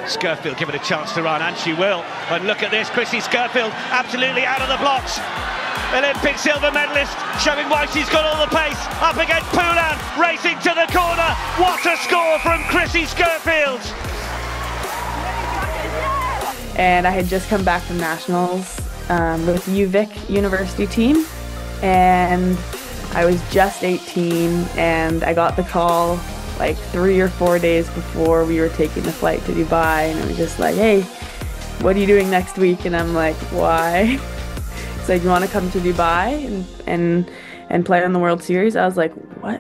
Scurfield given a chance to run, and she will. And look at this, Krissy Scurfield absolutely out of the blocks. Olympic silver medalist, showing why she's got all the pace. Up against Poulan, racing to the corner. What a score from Krissy Scurfield! And I had just come back from nationals with UVic university team, and I was just 18, and I got the call like 3 or 4 days before we were taking the flight to Dubai, and it was just like, hey, what are you doing next week? And I'm like, why? It's like, you want to come to Dubai and play on the World Series? I was like, what?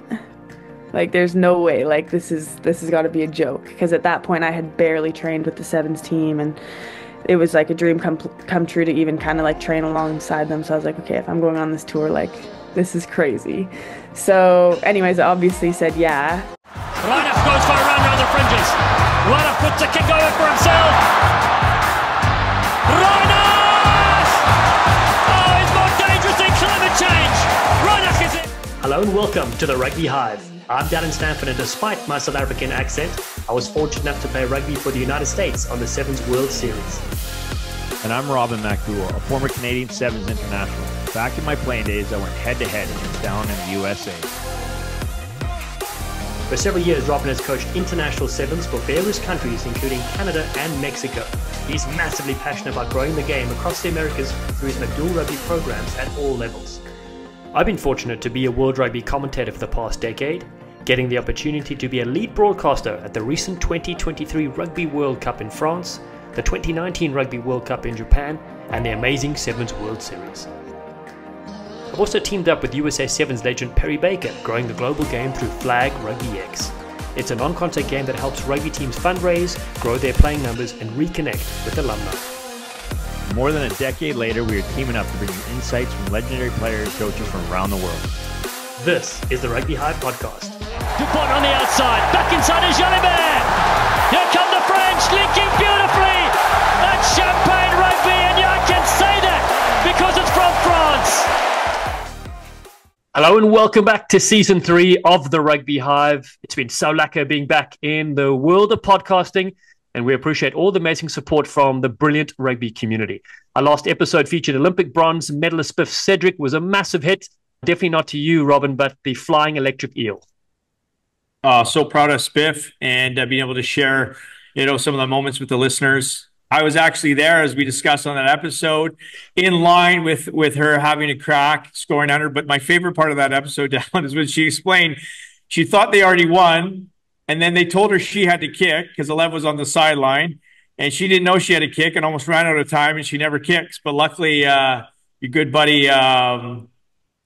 Like, there's no way. Like, this has got to be a joke, because at that point I had barely trained with the sevens team, and it was like a dream come true to even kind of like train alongside them. So I was like, okay, if I'm going on this tour, like, this is crazy. So anyways, I obviously said yeah. Reinach goes for a run around the fringes. Reinach puts a kick over for himself. Reinach! Oh, he's more dangerous than climate change. Reinach is in. Hello and welcome to the Rugby Hive. I'm Dallen Stanford, and despite my South African accent, I was fortunate enough to play rugby for the United States on the Sevens World Series. And I'm MacDowell, a former Canadian Sevens international. Back in my playing days, I went head-to-head against Dallen in the USA. For several years, Robin has coached international sevens for various countries, including Canada and Mexico. He's massively passionate about growing the game across the Americas through his MacDowell rugby programs at all levels. I've been fortunate to be a World Rugby commentator for the past decade, getting the opportunity to be a lead broadcaster at the recent 2023 Rugby World Cup in France, the 2019 Rugby World Cup in Japan, and the amazing Sevens World Series. I've also teamed up with USA Sevens legend Perry Baker, growing the global game through Flag Rugby X. It's a non-contact game that helps rugby teams fundraise, grow their playing numbers, and reconnect with alumni. More than a decade later, we are teaming up to bring you insights from legendary players and coaches from around the world. This is the Rugby Hive podcast. Dupont on the outside, back inside is Jalibert. Here come the French, linking beautifully. That's champagne rugby, and I can say that because it's from France. Hello and welcome back to Season 3 of the Rugby Hive. It's been so lekker being back in the world of podcasting, and we appreciate all the amazing support from the brilliant rugby community. Our last episode featured Olympic bronze medalist Spiff Cedric, was a massive hit. Definitely not to you, Robin, but the flying electric eel. So proud of Spiff and being able to share, some of the moments with the listeners. I was actually there, as we discussed on that episode, in line with her having a crack, scoring 100. But my favorite part of that episode, Dallen, is when she explained she thought they already won, and then they told her she had to kick because Alev was on the sideline, and she didn't know she had to kick and almost ran out of time, and she never kicks. But luckily, your good buddy,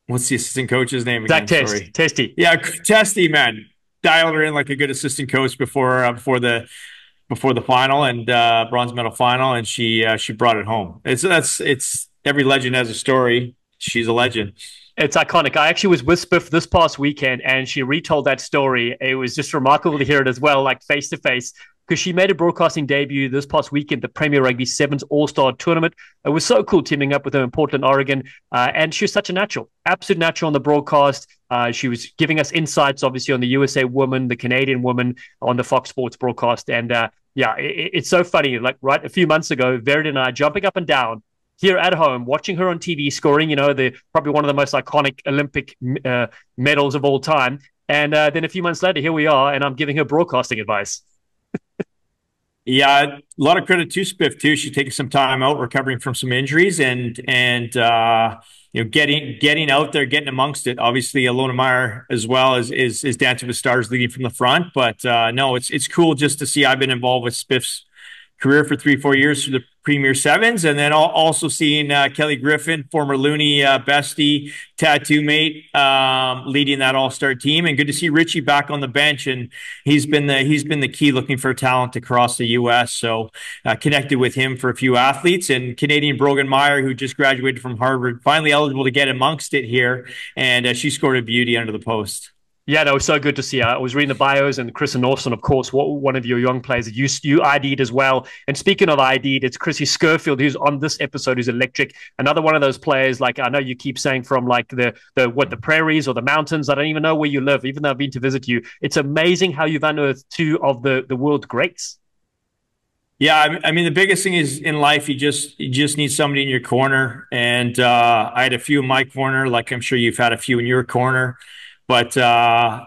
what's the assistant coach's name again? Zach Testy. Yeah, Testy, man. Dialed her in like a good assistant coach before the final and bronze medal final, and she brought it home. It's every legend has a story. She's a legend. It's iconic. I actually was with Spiff this past weekend, and she retold that story. It was just remarkable to hear it as well, like face to face, because she made a broadcasting debut this past weekend, the Premier Rugby Sevens All-Star Tournament. It was so cool teaming up with her in Portland, Oregon, and she was such a natural, absolute natural on the broadcast. She was giving us insights, obviously, on the USA woman, the Canadian woman on the Fox Sports broadcast, and it's so funny. Like right a few months ago, Verity and I jumping up and down here at home, watching her on TV scoring, probably one of the most iconic Olympic medals of all time. And then a few months later, here we are, and I'm giving her broadcasting advice. Yeah, a lot of credit to Spiff too. She's taking some time out, recovering from some injuries, and getting out there, getting amongst it. Obviously, Alona Meyer as well is Dancing with Stars leading from the front. But no, it's cool just to see. I've been involved with Spiff's career for 3-4 years through the Premier Sevens, and then also seeing Kelly Griffin, former Looney bestie, tattoo mate, leading that all-star team, and good to see Richie back on the bench, and he's been the key looking for talent across the U.S. So connected with him for a few athletes, and Canadian Brogan Meyer, who just graduated from Harvard, finally eligible to get amongst it here, and she scored a beauty under the post. Yeah, no, it was so good to see. I was reading the bios, and Chris and Orson, of course, one of your young players that you ID'd as well. And speaking of ID'd, it's Krissy Scurfield, who's on this episode, who's electric. Another one of those players, like I know you keep saying from like the prairies or the mountains. I don't even know where you live, even though I've been to visit you. It's amazing how you've unearthed two of the world greats. Yeah, I mean, the biggest thing is in life, you just need somebody in your corner. And I had a few in my corner, like I'm sure you've had a few in your corner. But I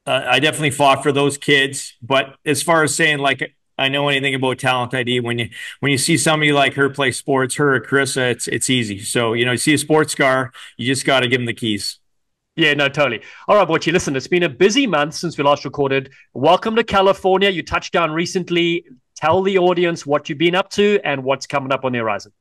definitely fought for those kids. But as far as saying like I know anything about talent ID, when you see somebody like her play sports, her or Carissa, it's easy. So you see a sports car, you just got to give them the keys. Yeah, no, totally. All right, Bochi, listen, it's been a busy month since we last recorded. Welcome to California. You touched down recently. Tell the audience what you've been up to and what's coming up on the horizon.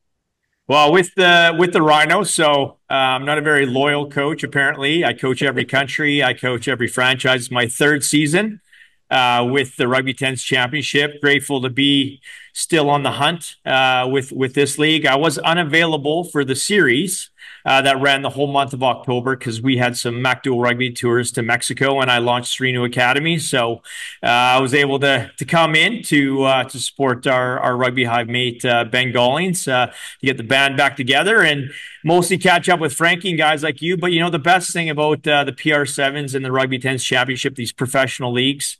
Well, with the Rhinos, so I'm not a very loyal coach, apparently. I coach every country. I coach every franchise. It's my third season with the Rugby 10s Championship. Grateful to be still on the hunt with this league. I was unavailable for the series that ran the whole month of October because we had some MacDowell rugby tours to Mexico, and I launched 3 new academies. So I was able to come in to support our Rugby Hive mate Ben Gollings to get the band back together and mostly catch up with Frankie and guys like you. But the best thing about the PR7s and the Rugby 10s Championship, these professional leagues,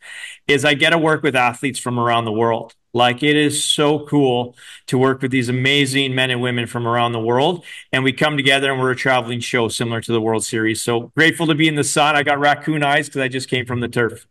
is I get to work with athletes from around the world. Like, it is so cool to work with these amazing men and women from around the world. And we come together and we're a traveling show similar to the World Series. So grateful to be in the sun. I got raccoon eyes because I just came from the turf.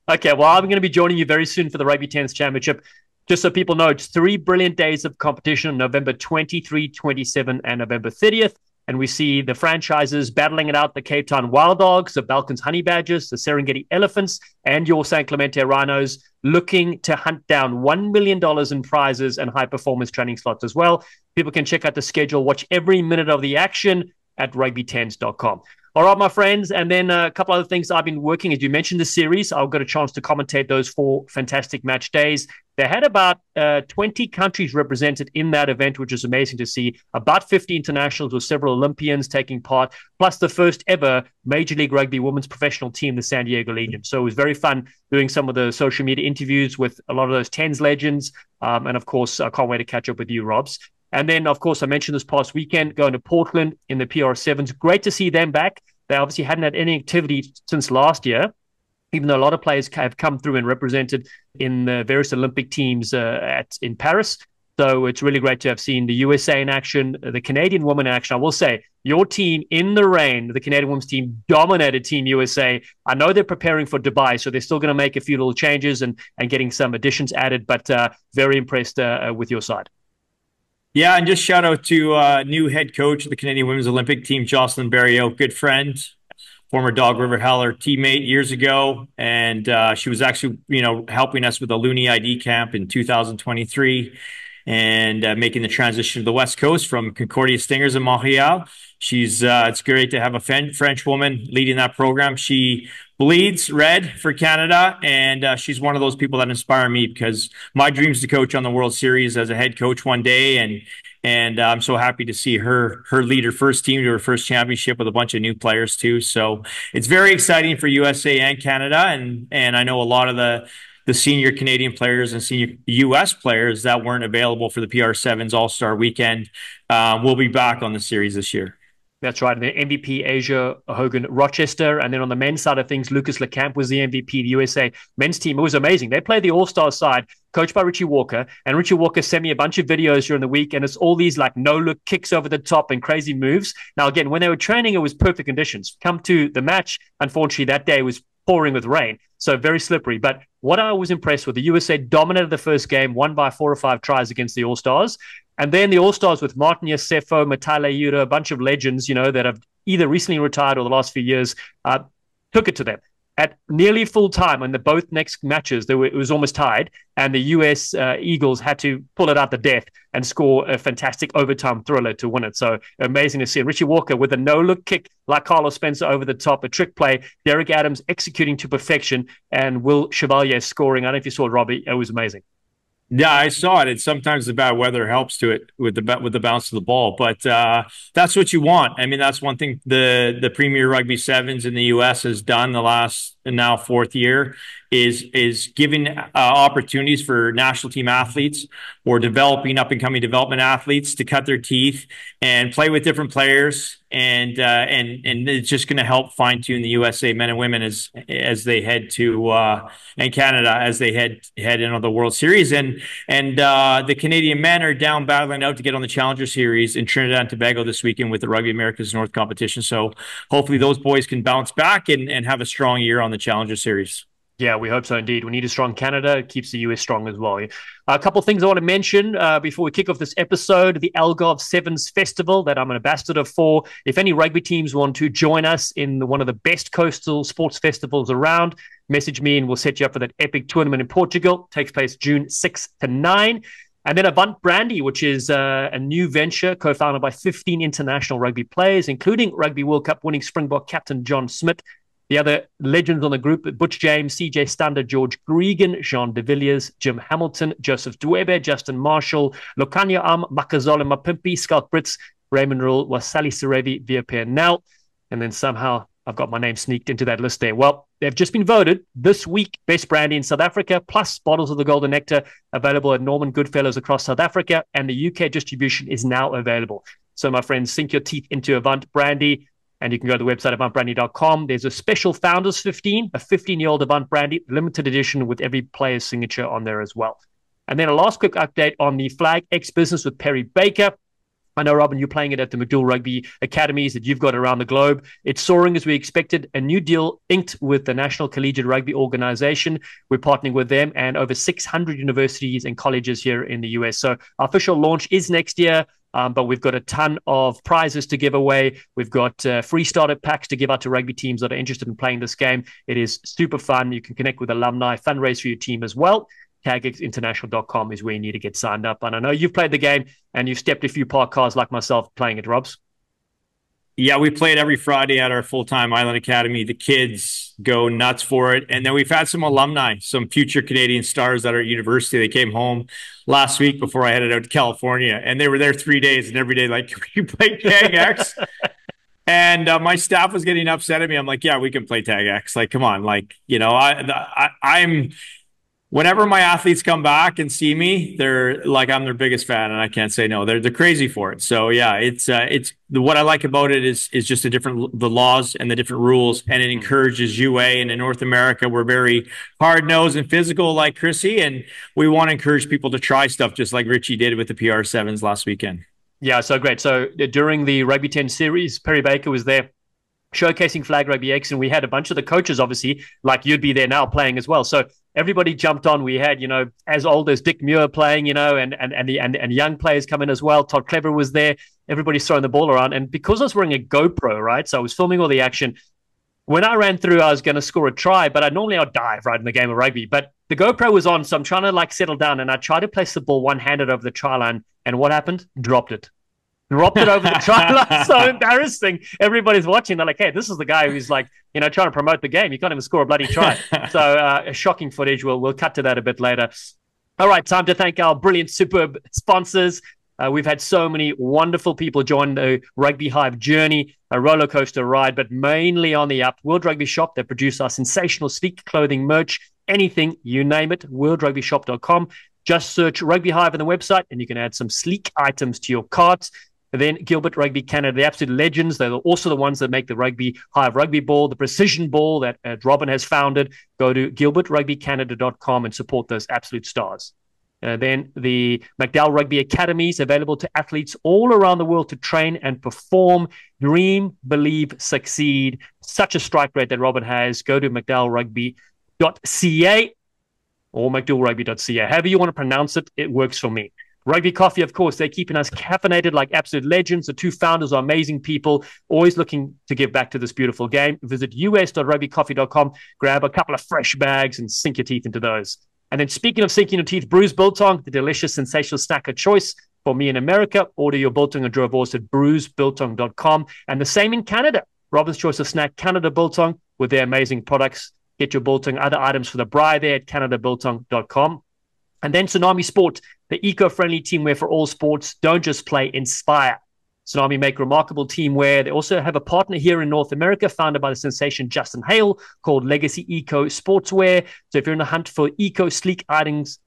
Okay, well, I'm going to be joining you very soon for the Rugby 10s Championship. Just so people know, it's 3 brilliant days of competition, November 23, 27, and November 30th. And we see the franchises battling it out, the Cape Town Wild Dogs, the Balkans Honey Badgers, the Serengeti Elephants, and your San Clemente Rhinos, looking to hunt down $1 million in prizes and high-performance training slots as well. People can check out the schedule, watch every minute of the action at rugby10s.com. All right, my friends, and then a couple other things I've been working. As you mentioned the series, I've got a chance to commentate those 4 fantastic match days. They had about 20 countries represented in that event, which is amazing to see. About 50 internationals with several Olympians taking part, plus the first ever Major League Rugby women's professional team, the San Diego Legion. So it was very fun doing some of the social media interviews with a lot of those 10s legends. And of course, I can't wait to catch up with you, Robs. And then, of course, I mentioned this past weekend, going to Portland in the PR7s. Great to see them back. They obviously hadn't had any activity since last year, even though a lot of players have come through and represented in the various Olympic teams in Paris. So it's really great to have seen the USA in action, the Canadian women in action. I will say, your team in the rain, the Canadian women's team, dominated Team USA. I know they're preparing for Dubai, so they're still going to make a few little changes and getting some additions added, but very impressed with your side. Yeah, and just shout out to new head coach of the Canadian Women's Olympic team, Jocelyn Barriot, good friend, former Dog River Heller teammate years ago. And she was actually, helping us with the Looney ID camp in 2023 and making the transition to the West Coast from Concordia Stingers in Montreal. It's great to have a French woman leading that program. She bleeds red for Canada, and she's one of those people that inspire me because my dream is to coach on the World Series as a head coach one day, and I'm so happy to see her lead her first team to her first championship with a bunch of new players too. So it's very exciting for USA and Canada, and I know a lot of the senior Canadian players and senior U.S. players that weren't available for the PR7's All-Star Weekend will be back on the series this year. That's right. And the MVP, Asia Hogan Rochester. And then on the men's side of things, Lucas Lecamp was the MVP, the USA men's team. It was amazing. They played the All-Star side, coached by Richie Walker. And Richie Walker sent me a bunch of videos during the week. And it's all these like no-look kicks over the top and crazy moves. Now, again, when they were training, it was perfect conditions. Come to the match, unfortunately, that day was pouring with rain. So very slippery. But what I was impressed with, the USA dominated the first game, won by 4 or 5 tries against the All-Stars. And then the All-Stars with Martin Yosefo, Matale Yuta, a bunch of legends, that have either recently retired or the last few years, took it to them. At nearly full time in the both next matches, it was almost tied, and the US Eagles had to pull it out the death and score a fantastic overtime thriller to win it. So amazing to see. And Richie Walker with a no-look kick like Carlos Spencer over the top, a trick play, Derek Adams executing to perfection, and Will Chevalier scoring. I don't know if you saw it, Robbie. It was amazing. Yeah, I saw it. And sometimes the bad weather helps to it with the bounce of the ball, but that's what you want. I mean, that's one thing the Premier Rugby Sevens in the U.S. has done the last now fourth year, is giving opportunities for national team athletes or developing up and coming development athletes to cut their teeth and play with different players. And it's just going to help fine tune the USA men and women as they head to and Canada as they head into the World Series. And the Canadian men are down battling out to get on the Challenger Series in Trinidad and Tobago this weekend with the Rugby Americas North competition. So hopefully those boys can bounce back and have a strong year on the Challenger Series. Yeah, we hope so indeed. We need a strong Canada. It keeps the US strong as well. A couple of things I want to mention before we kick off this episode. The Algarve Sevens Festival that I'm an ambassador for. If any rugby teams want to join us in one of the best coastal sports festivals around, message me and we'll set you up for that epic tournament in Portugal. It takes place June 6th to 9. And then Avant Brandy, which is a new venture co-founded by 15 international rugby players, including Rugby World Cup winning Springbok captain John Smith. The other legends on the group, Butch James, CJ Stander, George Gregan, Jean de Villiers, Jim Hamilton, Joseph Dwebe, Justin Marshall, Lokanya Makazola Mapimpi, Scott Brits, Raymond Rule, Wasali Serevi, Via Nell. And then somehow I've got my name sneaked into that list there. Well, they've just been voted this week best brandy in South Africa, plus bottles of the Golden Nectar available at Norman Goodfellows across South Africa, and the UK distribution is now available. So my friends, sink your teeth into Avant Brandy. And you can go to the website, avantbrandy.com. There's a special Founders 15, a 15-year-old Avant Brandy, limited edition with every player's signature on there as well. And then a last quick update on the Flag X business with Perry Baker. I know, Robin, you're playing it at the MacDowell Rugby Academies that you've got around the globe. It's soaring as we expected. A new deal inked with the National Collegiate Rugby Organization. We're partnering with them and over 600 universities and colleges here in the US. So our official launch is next year. But we've got a ton of prizes to give away. We've got free starter packs to give out to rugby teams that are interested in playing this game. It is super fun. You can connect with alumni, fundraise for your team as well. tagxinternational.com is where you need to get signed up. And I know you've played the game and you've stepped a few park cars like myself playing it, Robs. Yeah, we play it every Friday at our full-time Island Academy. The kids go nuts for it. And then we've had some alumni, some future Canadian stars at our university. They came home last week before I headed out to California. And they were there 3 days and every day, like, can we play Tag X? And my staff was getting upset at me. I'm like, yeah, we can play Tag X. Like, come on. Like, you know, I'm whenever my athletes come back and see me, they're like, I'm their biggest fan and I can't say no. They're crazy for it. So yeah, it's what I like about it is just the laws and the different rules, and it encourages UA. And in North America, we're very hard nosed and physical like Krissy, and we want to encourage people to try stuff just like Richie did with the PR7s last weekend. Yeah, so great. So during the Rugby 10 series, Perry Baker was there showcasing Flag Rugby X, and we had a bunch of the coaches, obviously, like you'd be there now playing as well. So everybody jumped on. We had, you know, as old as Dick Muir playing, you know, and young players come in as well. Todd Clever was there. Everybody's throwing the ball around. And because I was wearing a GoPro, right, so I was filming all the action. When I ran through, I was going to score a try, but I'd dive right in the game of rugby. But the GoPro was on, so I'm trying to like settle down, and I tried to place the ball one-handed over the try line. And what happened? Dropped it over the try line. So embarrassing. Everybody's watching. They're like, hey, this is the guy who's like, you know, trying to promote the game. You can't even score a bloody try. So shocking footage. We'll cut to that a bit later. All right, time to thank our brilliant, superb sponsors. We've had so many wonderful people join the Rugby Hive journey, a roller coaster ride, but mainly on the up. World Rugby Shop, they produce our sensational sleek clothing merch, anything, you name it, worldrugbyshop.com. Just search Rugby Hive on the website and you can add some sleek items to your cart. And then Gilbert Rugby Canada, the absolute legends. They're also the ones that make the Rugby Hive rugby ball, the precision ball that Robin has founded. Go to gilbertrugbycanada.com and support those absolute stars. Then the MacDowell Rugby Academies, available to athletes all around the world to train and perform. Dream, believe, succeed. Such a strike rate that Robin has. Go to MacDowellrugby.ca or MacDowellrugby.ca. However you want to pronounce it, it works for me. Rugby Coffee, of course, they're keeping us caffeinated like absolute legends. The two founders are amazing people, always looking to give back to this beautiful game. Visit us.rugbycoffee.com, grab a couple of fresh bags and sink your teeth into those. And then speaking of sinking your teeth, Brews Biltong, the delicious, sensational snack of choice for me in America. Order your Biltong and Drovos at brewsbiltong.com. And the same in Canada. Robin's Choice of Snack, Canada Biltong, with their amazing products. Get your Biltong, other items for the braai there at canadabiltong.com. And then Tsunami Sport, the eco-friendly teamwear for all sports. Don't just play, inspire. Tsunami make remarkable team wear. They also have a partner here in North America founded by the sensation Justin Hale called Legacy Eco Sportswear. So if you're in the hunt for eco sleek items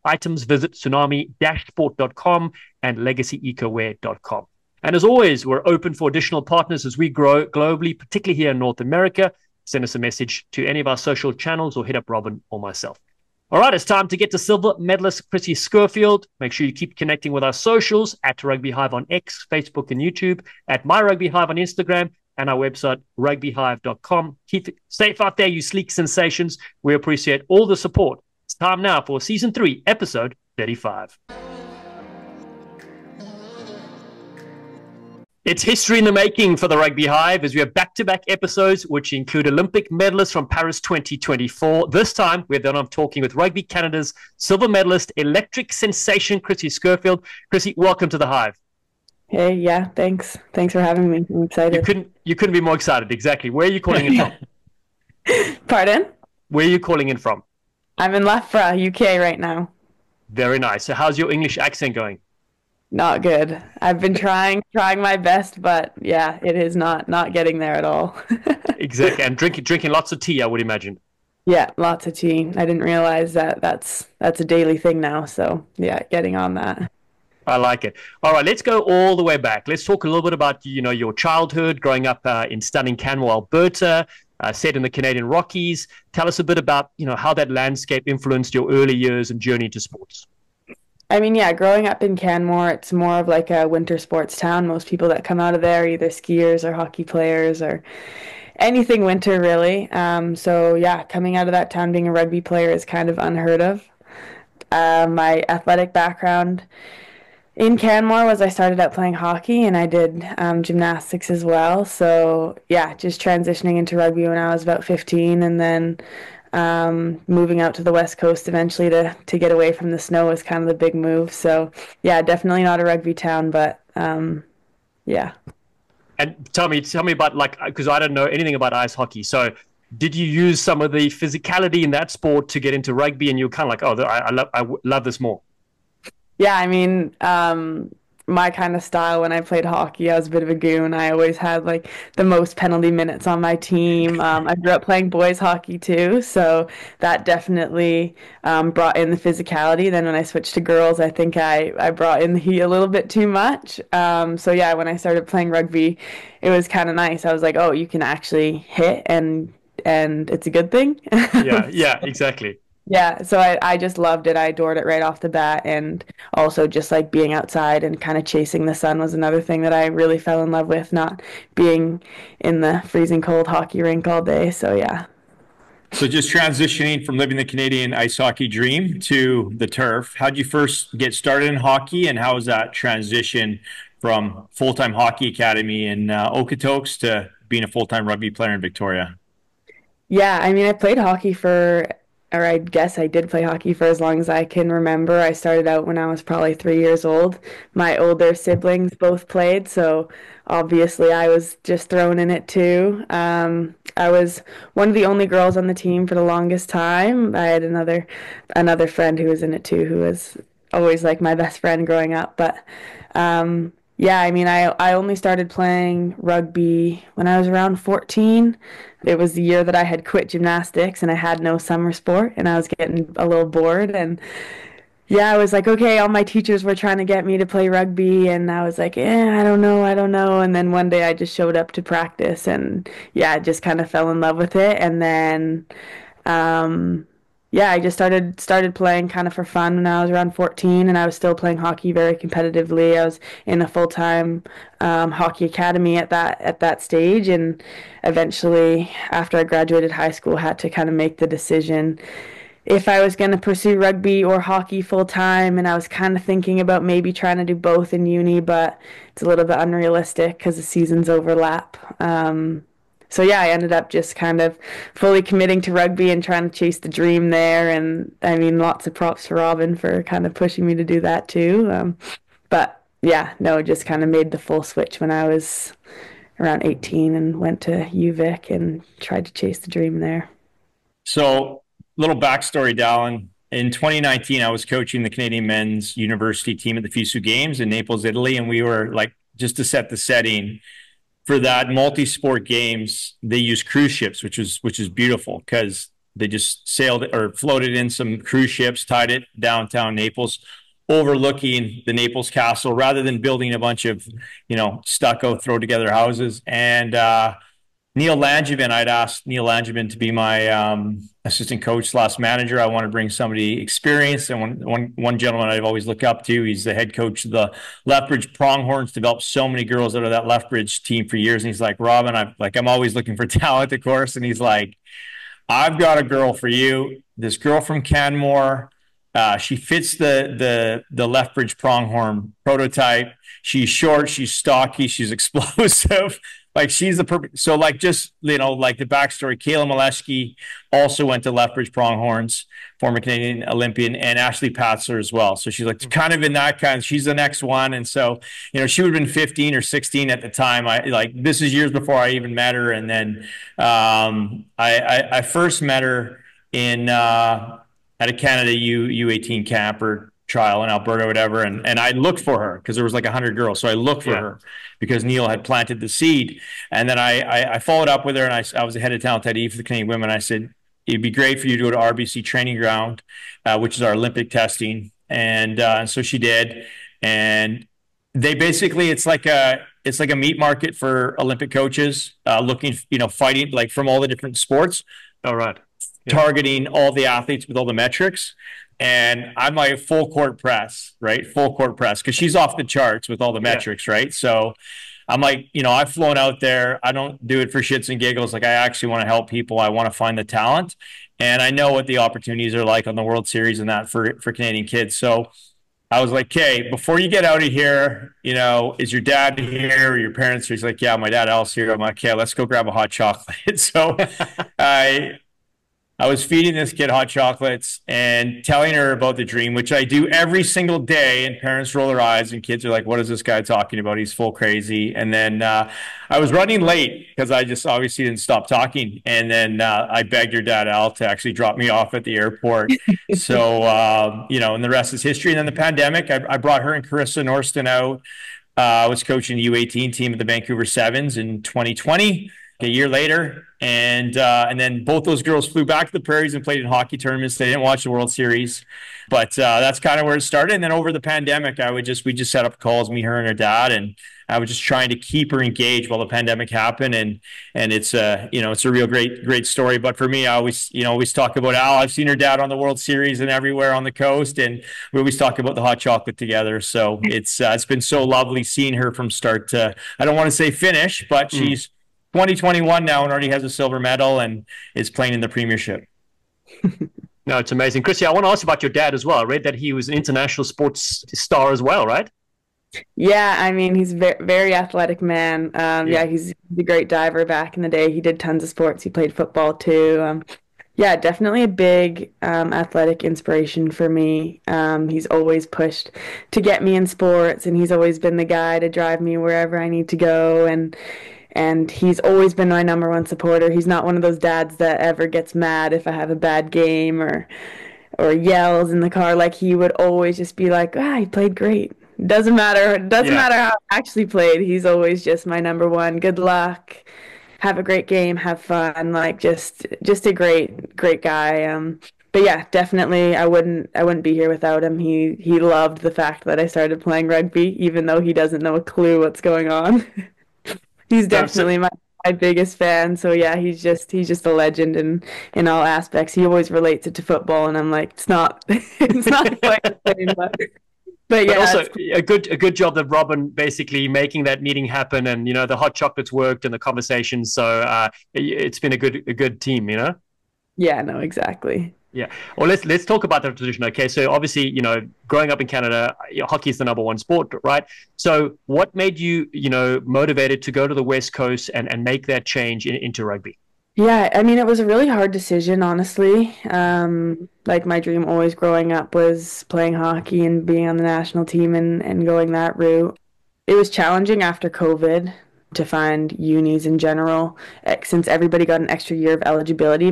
visit tsunami-sport.com and legacyecowear.com. And as always, we're open for additional partners as we grow globally, particularly here in North America. Send us a message to any of our social channels or hit up Robin or myself. All right, it's time to get to silver medalist Krissy Scurfield. Make sure you keep connecting with our socials at Rugby Hive on X, Facebook, and YouTube, at My Rugby Hive on Instagram, and our website, rugbyhive.com. Keep it safe out there, you sleek sensations. We appreciate all the support. It's time now for Season 3, Episode 35. It's history in the making for the Rugby Hive as we have back-to-back episodes which include Olympic medalists from Paris 2024. This time, we're then talking with Rugby Canada's silver medalist, electric sensation, Krissy Scurfield. Krissy, welcome to the Hive. Hey, yeah, thanks. Thanks for having me. I'm excited. You couldn't be more excited, exactly. Where are you calling in from? Pardon? Where are you calling in from? I'm in Loughborough, UK right now. Very nice. So how's your English accent going? Not good. I've been trying my best, but yeah, it is not getting there at all. Exactly. And drinking lots of tea, I would imagine. Yeah, lots of tea. I didn't realize that's a daily thing now. So yeah, getting on that. I like it. All right, let's go all the way back. Let's talk a little bit about, your childhood, growing up in stunning Canmore, Alberta, set in the Canadian Rockies. Tell us a bit about, how that landscape influenced your early years and journey to sports. I mean, yeah, growing up in Canmore, it's more of like a winter sports town. Most people that come out of there are either skiers or hockey players or anything winter, really. So yeah, coming out of that town being a rugby player is kind of unheard of. My athletic background in Canmore was I started out playing hockey and I did gymnastics as well. So yeah, just transitioning into rugby when I was about 15 and then moving out to the West Coast eventually to get away from the snow was kind of the big move. So yeah, definitely not a rugby town, but yeah. And tell me about, because I don't know anything about ice hockey. So did you use some of the physicality in that sport to get into rugby and you're kind of like, oh, I love this more? Yeah, I mean, my kind of style when I played hockey, I was a bit of a goon. I always had like the most penalty minutes on my team. I grew up playing boys hockey too, so that definitely brought in the physicality. Then when I switched to girls, I think I brought in the heat a little bit too much. So yeah, when I started playing rugby, it was kind of nice. I was like, oh, you can actually hit and it's a good thing. Yeah, exactly. Yeah, so I just loved it. I adored it right off the bat. And also just like being outside and kind of chasing the sun was another thing that I really fell in love with, not being in the freezing cold hockey rink all day. So yeah. So just transitioning from living the Canadian ice hockey dream to the turf, how did you first get started in hockey and how was that transition from full-time hockey academy in Okotoks to being a full-time rugby player in Victoria? Yeah, I mean, I played hockey or I guess I did play hockey for as long as I can remember. I started out when I was probably 3 years old. My older siblings both played, so obviously I was just thrown in it too. I was one of the only girls on the team for the longest time. I had another friend who was in it too, who was always like my best friend growing up. But yeah, I mean, I only started playing rugby when I was around 14. It was the year that I had quit gymnastics and I had no summer sport and I was getting a little bored. And yeah, I was like, okay, all my teachers were trying to get me to play rugby and I was like, I don't know. And then one day I just showed up to practice and yeah, I just kind of fell in love with it. And then yeah, I just started playing kind of for fun when I was around 14, and I was still playing hockey very competitively. I was in a full-time hockey academy at that stage, and eventually, after I graduated high school, had to kind of make the decision if I was going to pursue rugby or hockey full-time, and I was kind of thinking about maybe trying to do both in uni, but it's a little bit unrealistic because the seasons overlap. So yeah, I ended up just kind of fully committing to rugby and trying to chase the dream there. And I mean, lots of props for Robin for kind of pushing me to do that too. But yeah, no, just kind of made the full switch when I was around 18 and went to UVic and tried to chase the dream there. So little backstory, Dallen. In 2019, I was coaching the Canadian men's university team at the FISU Games in Naples, Italy, and we were like just to set the setting for that multi-sport games, they use cruise ships, which is beautiful because they just sailed or floated in some cruise ships, tied it downtown Naples, overlooking the Naples Castle, rather than building a bunch of stucco throw together houses. And Neil Langevin, I'd asked Neil Langevin to be my assistant coach / manager. I want to bring somebody experienced, and one gentleman I've always looked up to. He's the head coach of the Lethbridge Pronghorns, developed so many girls out of that Lethbridge team for years. And he's like, Robin, I'm always looking for talent, of course. And he's like, I've got a girl for you. This girl from Canmore. She fits the Lethbridge Pronghorn prototype. She's short, she's stocky, she's explosive. Like she's the perfect. So like just like the backstory, Kayla Maleshki also went to Lethbridge Pronghorns, former Canadian Olympian, and Ashley Patzer as well. So she's like kind of in that kind. She's the next one, and so she would have been 15 or 16 at the time. This is years before I even met her, and then I first met her in at a Canada U18 camp or trial in Alberta or whatever, and I looked for her because there was like 100 girls, so I looked for her because Neil had planted the seed. And then I followed up with her, and I was the head of talent ID for the Canadian women. I said, it'd be great for you to go to RBC training ground, which is our Olympic testing, and so she did. And they basically, it's like a meat market for Olympic coaches looking, fighting like from all the different sports. All right. Targeting all the athletes with all the metrics. And I'm like full court press, right? Full court press, because she's off the charts with all the metrics, right? So I'm like, I've flown out there. I don't do it for shits and giggles. Like I actually want to help people. I want to find the talent. And I know what the opportunities are like on the World Series and that for Canadian kids. So I was like, okay, before you get out of here, is your dad here or your parents here? He's like, yeah, my dad Al's here. I'm like, okay, let's go grab a hot chocolate. So I was feeding this kid hot chocolates and telling her about the dream, which I do every single day. And parents roll their eyes and kids are like, what is this guy talking about? He's full crazy. And then I was running late because I just obviously didn't stop talking. And then I begged her dad, Al, to actually drop me off at the airport. So, and the rest is history. And then the pandemic, I brought her and Carissa Norston out. I was coaching the U18 team at the Vancouver Sevens in 2020. A year later, and then both those girls flew back to the prairies and played in hockey tournaments. They didn't watch the World Series, but that's kind of where it started. And then over the pandemic, we just set up calls, me, her, and her dad, and I was just trying to keep her engaged while the pandemic happened. And it's it's a real great story. But for me, I always talk about Al. I've seen her dad on the World Series and everywhere on the coast, and we always talk about the hot chocolate together. So it's been so lovely seeing her from start to, I don't want to say finish, but she's 2021 now and already has a silver medal and is playing in the Premiership. No, it's amazing. Krissy, I want to ask about your dad as well. I read that he was an international sports star as well, right? Yeah, I mean, he's a very, very athletic man. He's a great diver back in the day. He did tons of sports. He played football too. Definitely a big athletic inspiration for me. He's always pushed to get me in sports, and he's always been the guy to drive me wherever I need to go. And he's always been my number one supporter. He's not one of those dads that ever gets mad if I have a bad game or yells in the car. Like, he would always just be like, he played great. Doesn't matter how I actually played. He's always just my number one. Good luck. Have a great game. Have fun. Like, just a great guy. But yeah, definitely I wouldn't be here without him. He loved the fact that I started playing rugby, even though he doesn't know a clue what's going on. He's definitely my biggest fan. So yeah, he's just a legend in all aspects. He always relates it to football, and I'm like, it's not quite the same, but yeah. But also a good job that Robin basically making that meeting happen, and the hot chocolates worked and the conversations. So it's been a good team, Yeah, no, exactly. Yeah. Well, let's talk about the tradition. Okay. So obviously, growing up in Canada, hockey is the number one sport, right? So what made you, motivated to go to the West Coast and make that change into rugby? Yeah, I mean, it was a really hard decision, honestly. Like, my dream always growing up was playing hockey and being on the national team and going that route. It was challenging after COVID to find unis in general, since everybody got an extra year of eligibility.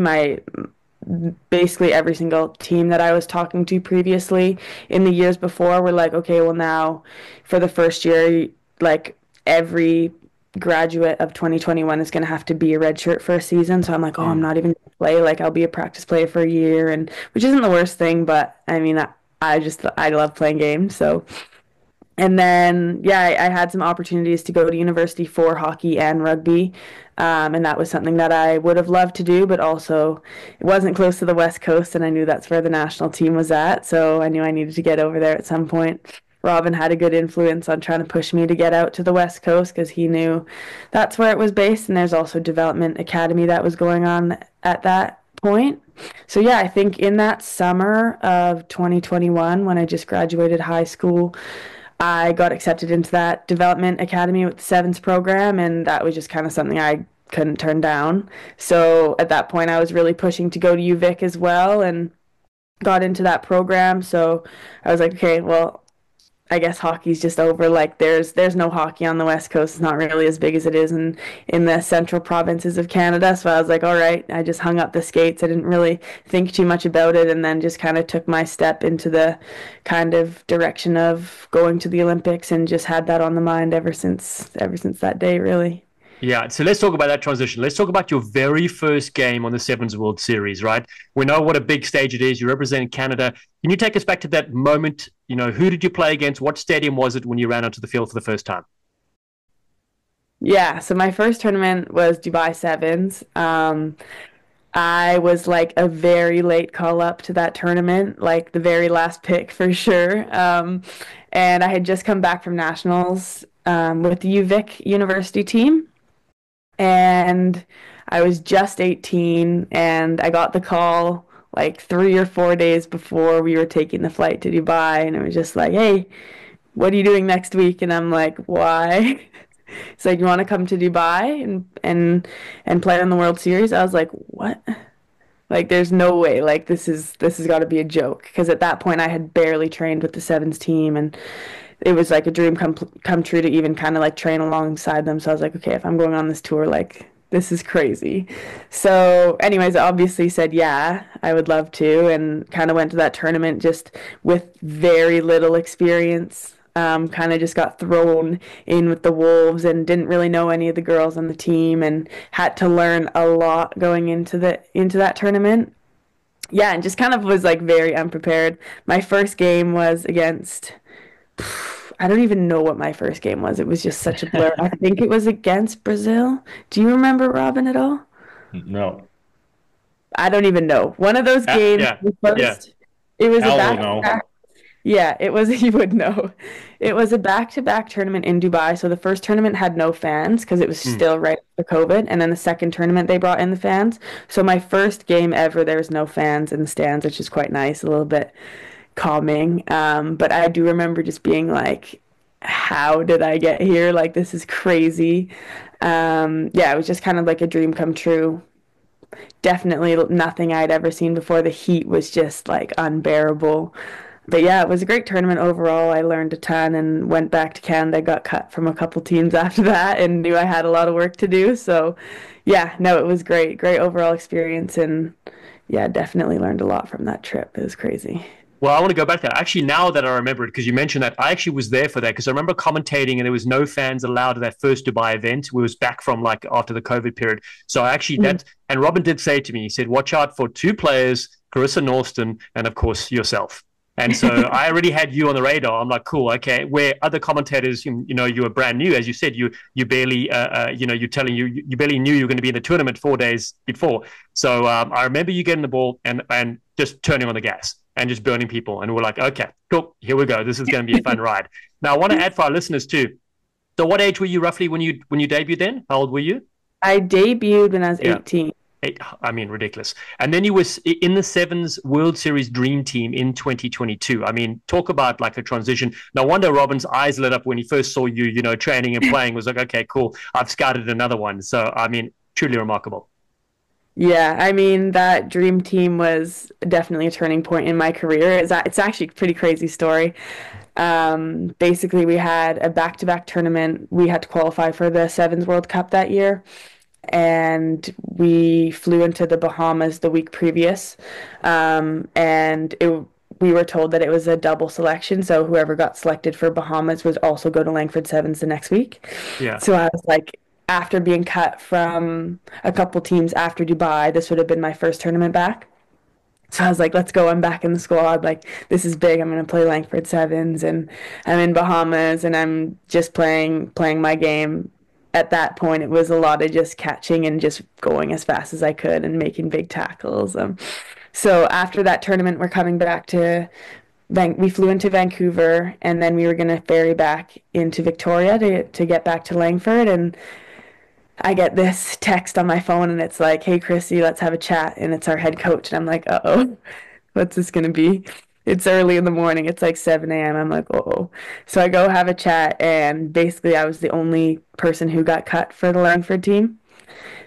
Basically every single team that I was talking to previously in the years before were like, okay, well, now for the first year, like, every graduate of 2021 is going to have to be a redshirt for a season. So I'm like, oh, I'm not even going to play. Like, I'll be a practice player for a year, and which isn't the worst thing, but I mean, I love playing games. So, and then, yeah, I had some opportunities to go to university for hockey and rugby. And that was something that I would have loved to do, but also it wasn't close to the West Coast, and I knew that's where the national team was at. So I knew I needed to get over there at some point. Robin had a good influence on trying to push me to get out to the West Coast because he knew that's where it was based. And there's also development academy that was going on at that point. So yeah, I think in that summer of 2021, when I just graduated high school, I got accepted into that development academy with the Sevens program, and that was just kind of something I couldn't turn down. So at that point, I was really pushing to go to UVic as well, and got into that program. So I was like, okay, well, I guess hockey's just over. Like there's no hockey on the West Coast. It's not really as big as it is in the central provinces of Canada. So I was like, all right, I just hung up the skates. I didn't really think too much about it, and then just kind of took my step into the kind of direction of going to the Olympics, and just had that on the mind ever since that day, really. Yeah, so let's talk about that transition. Let's talk about your very first game on the Sevens World Series, right? We know what a big stage it is. You represent Canada. Can you take us back to that moment? You know, who did you play against? What stadium was it when you ran onto the field for the first time? Yeah, so my first tournament was Dubai Sevens. I was like a very late call up to that tournament, like the very last pick for sure. And I had just come back from nationals with the UVic university team. And I was just 18, and I got the call like 3 or 4 days before we were taking the flight to Dubai, and it was just like, hey, what are you doing next week? And I'm like, why? It's like, you want to come to Dubai and play in the World Series? I was like, what? Like, there's no way. Like, this has got to be a joke, because at that point I had barely trained with the Sevens team, and it was like a dream come true to even kind of like train alongside them. So I was like, okay, if I'm going on this tour, like, this is crazy. So anyways, I obviously said, yeah, I would love to, and kind of went to that tournament just with very little experience. Kind of just got thrown in with the Wolves and didn't really know any of the girls on the team, and had to learn a lot going into that tournament. Yeah, and just kind of was like very unprepared. My first game was against, I don't even know what my first game was. It was just such a blur. I think it was against Brazil. Do you remember, Robin, at all? No. I don't even know. One of those games. Yeah, the first, yeah. It was a Al will back. know. Yeah, it was. You would know. It was a back-to-back tournament in Dubai. So the first tournament had no fans because it was still right after COVID, and then the second tournament they brought in the fans. So my first game ever, there was no fans in the stands, which is quite nice, a little bit calming. But I do remember just being like, how did I get here? Like, this is crazy. Yeah, it was just kind of like a dream come true. Definitely nothing I'd ever seen before. The heat was just like unbearable. But yeah, it was a great tournament overall. I learned a ton and went back to Canada, got cut from a couple teams after that, and knew I had a lot of work to do. So yeah, no, it was great. Great overall experience, and yeah, definitely learned a lot from that trip. It was crazy. Well, I want to go back to that. Actually, now that I remember it, because you mentioned that, I actually was there for that, because I remember commentating and there was no fans allowed at that first Dubai event. We was back from like after the COVID period. So actually and Robin did say to me, he said, watch out for two players, Carissa Norston, and of course yourself. And so I already had you on the radar. I'm like, cool, okay. Where other commentators, you know, you were brand new, as you said, you barely, you barely knew you were going to be in the tournament 4 days before. So I remember you getting the ball and just turning on the gas and just burning people. And we're like, okay, cool, here we go. This is going to be a fun ride. Now, I want to add for our listeners too. So what age were you roughly when you debuted then? How old were you? I debuted when I was 18. I mean, ridiculous. And then you was in the Sevens World Series Dream Team in 2022. I mean, talk about like a transition. No wonder Robin's eyes lit up when he first saw you, you know, training and playing. Was like, okay, cool. I've scouted another one. So, I mean, truly remarkable. Yeah, I mean, that dream team was definitely a turning point in my career. It's actually a pretty crazy story. Basically, we had a back-to-back tournament. We had to qualify for the Sevens World Cup that year, and we flew into the Bahamas the week previous. And we were told that it was a double selection, so whoever got selected for Bahamas would also go to Langford Sevens the next week. Yeah. So I was like, after being cut from a couple teams after Dubai, this would have been my first tournament back. So I was like, let's go. I'm back in the squad. Like, this is big. I'm going to play Langford Sevens, and I'm in Bahamas, and I'm just playing my game. At that point, it was a lot of just catching and just going as fast as I could and making big tackles. So after that tournament, we're coming back to we flew into Vancouver, and then we were going to ferry back into Victoria to get back to Langford. And I get this text on my phone, and it's like, "Hey, Krissy, let's have a chat." And it's our head coach, and I'm like, "Uh-oh, what's this gonna be?" It's early in the morning. It's like 7 a.m. I'm like, "Uh-oh." So I go have a chat, and basically I was the only person who got cut for the Langford team.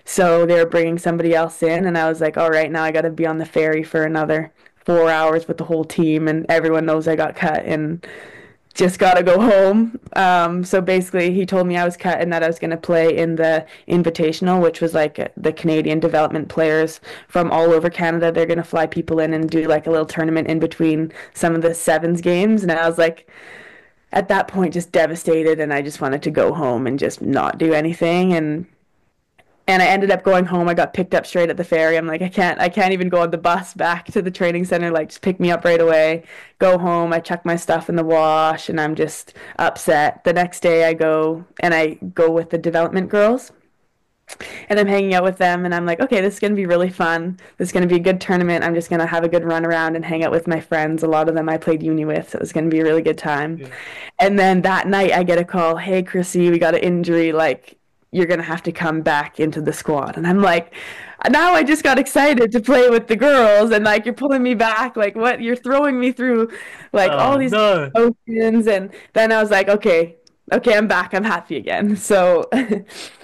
So they were bringing somebody else in, and I was like, "All right, now I got to be on the ferry for another 4 hours with the whole team, and everyone knows I got cut, and just gotta go home." So basically, he told me I was cut and that I was gonna play in the Invitational, which was like the Canadian development players from all over Canada. They're gonna fly people in and do like a little tournament in between some of the sevens games. And I was like, at that point, just devastated, and I just wanted to go home and just not do anything. And I ended up going home. I got picked up straight at the ferry. I'm like, I can't even go on the bus back to the training center. Like, just pick me up right away. Go home. I chuck my stuff in the wash, and I'm just upset. The next day I go with the development girls, and I'm hanging out with them, and I'm like, okay, this is going to be really fun. This is going to be a good tournament. I'm just going to have a good run around and hang out with my friends. A lot of them I played uni with, so it was going to be a really good time. Yeah. And then that night I get a call, "Hey, Krissy, we got an injury. Like, you're going to have to come back into the squad." And I'm like, now I just got excited to play with the girls, and like, you're pulling me back. Like, what? You're throwing me through like all these emotions. And then I was like, okay, I'm back. I'm happy again. So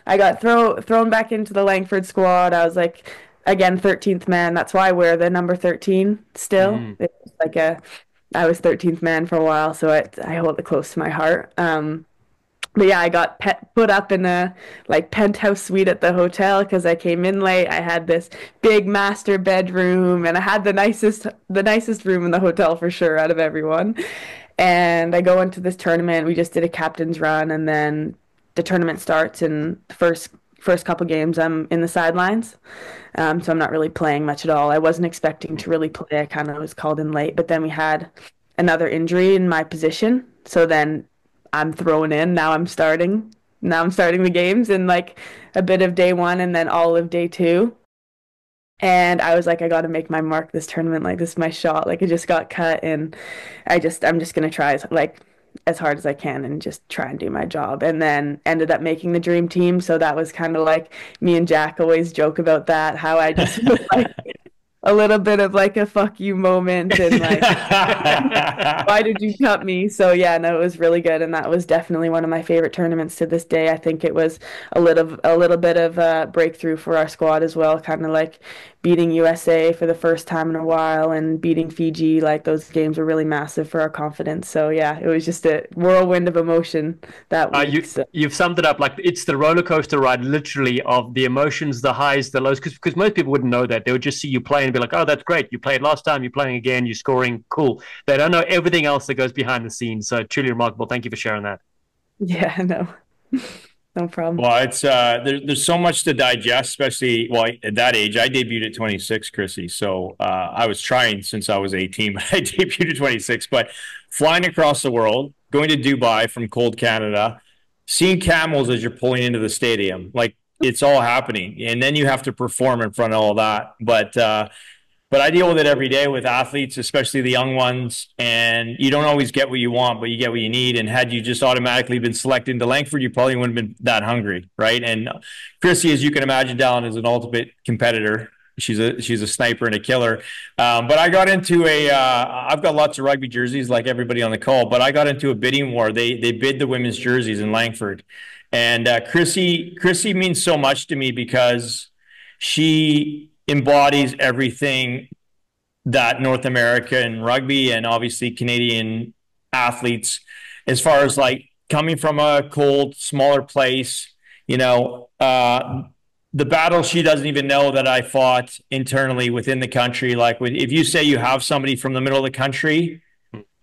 I got thrown back into the Langford squad. I was like, again, 13th man. That's why I wear the number 13 still. It was like I was 13th man for a while, so I hold it close to my heart. But yeah, I got put up in a like penthouse suite at the hotel because I came in late. I had this big master bedroom, and I had the nicest room in the hotel for sure out of everyone. And I go into this tournament. We just did a captain's run, and then the tournament starts. And the first couple games, I'm in the sidelines, so I'm not really playing much at all. I wasn't expecting to really play. I kind of was called in late, but then we had another injury in my position, so then I'm thrown in. Now I'm starting the games in like a bit of day one and then all of day two. And I was like, I got to make my mark this tournament. Like, this is my shot. Like, I just got cut, and I'm just going to try as hard as I can and just try and do my job. And then ended up making the dream team. So that was kind of like, me and Jack always joke about that, how I just was like a little bit of like a fuck you moment, and like, why did you cut me? So yeah, no, it was really good, and that was definitely one of my favorite tournaments to this day. I think it was a little bit of a breakthrough for our squad as well, kind of like beating USA for the first time in a while and beating Fiji. Like, those games were really massive for our confidence. So yeah, it was just a whirlwind of emotion that week. You've summed it up. Like, it's the roller coaster ride, literally, of the emotions, the highs, the lows, because most people wouldn't know that. They would just see you play and be like, oh, that's great. You played last time. You're playing again. You're scoring. Cool. They don't know everything else that goes behind the scenes. So truly remarkable. Thank you for sharing that. Yeah, no. No problem. Well, it's there's so much to digest, especially at that age. I debuted at 26, Krissy. So I was trying since I was 18, but I debuted at 26. But flying across the world, going to Dubai from cold Canada, seeing camels as you're pulling into the stadium, like, it's all happening, and then you have to perform in front of all that. But I deal with it every day with athletes, especially the young ones, and you don't always get what you want, but you get what you need. And had you just automatically been selected into Langford, you probably wouldn't have been that hungry, right? And Krissy, as you can imagine, Dallen is an ultimate competitor. She's a sniper and a killer. But I got into I've got lots of rugby jerseys like everybody on the call, but I got into a bidding war. They bid the women's jerseys in Langford. And Krissy means so much to me because she embodies everything that North American rugby and obviously Canadian athletes, as far as like coming from a cold, smaller place, the battle she doesn't even know that I fought internally within the country. Like, if you say you have somebody from the middle of the country,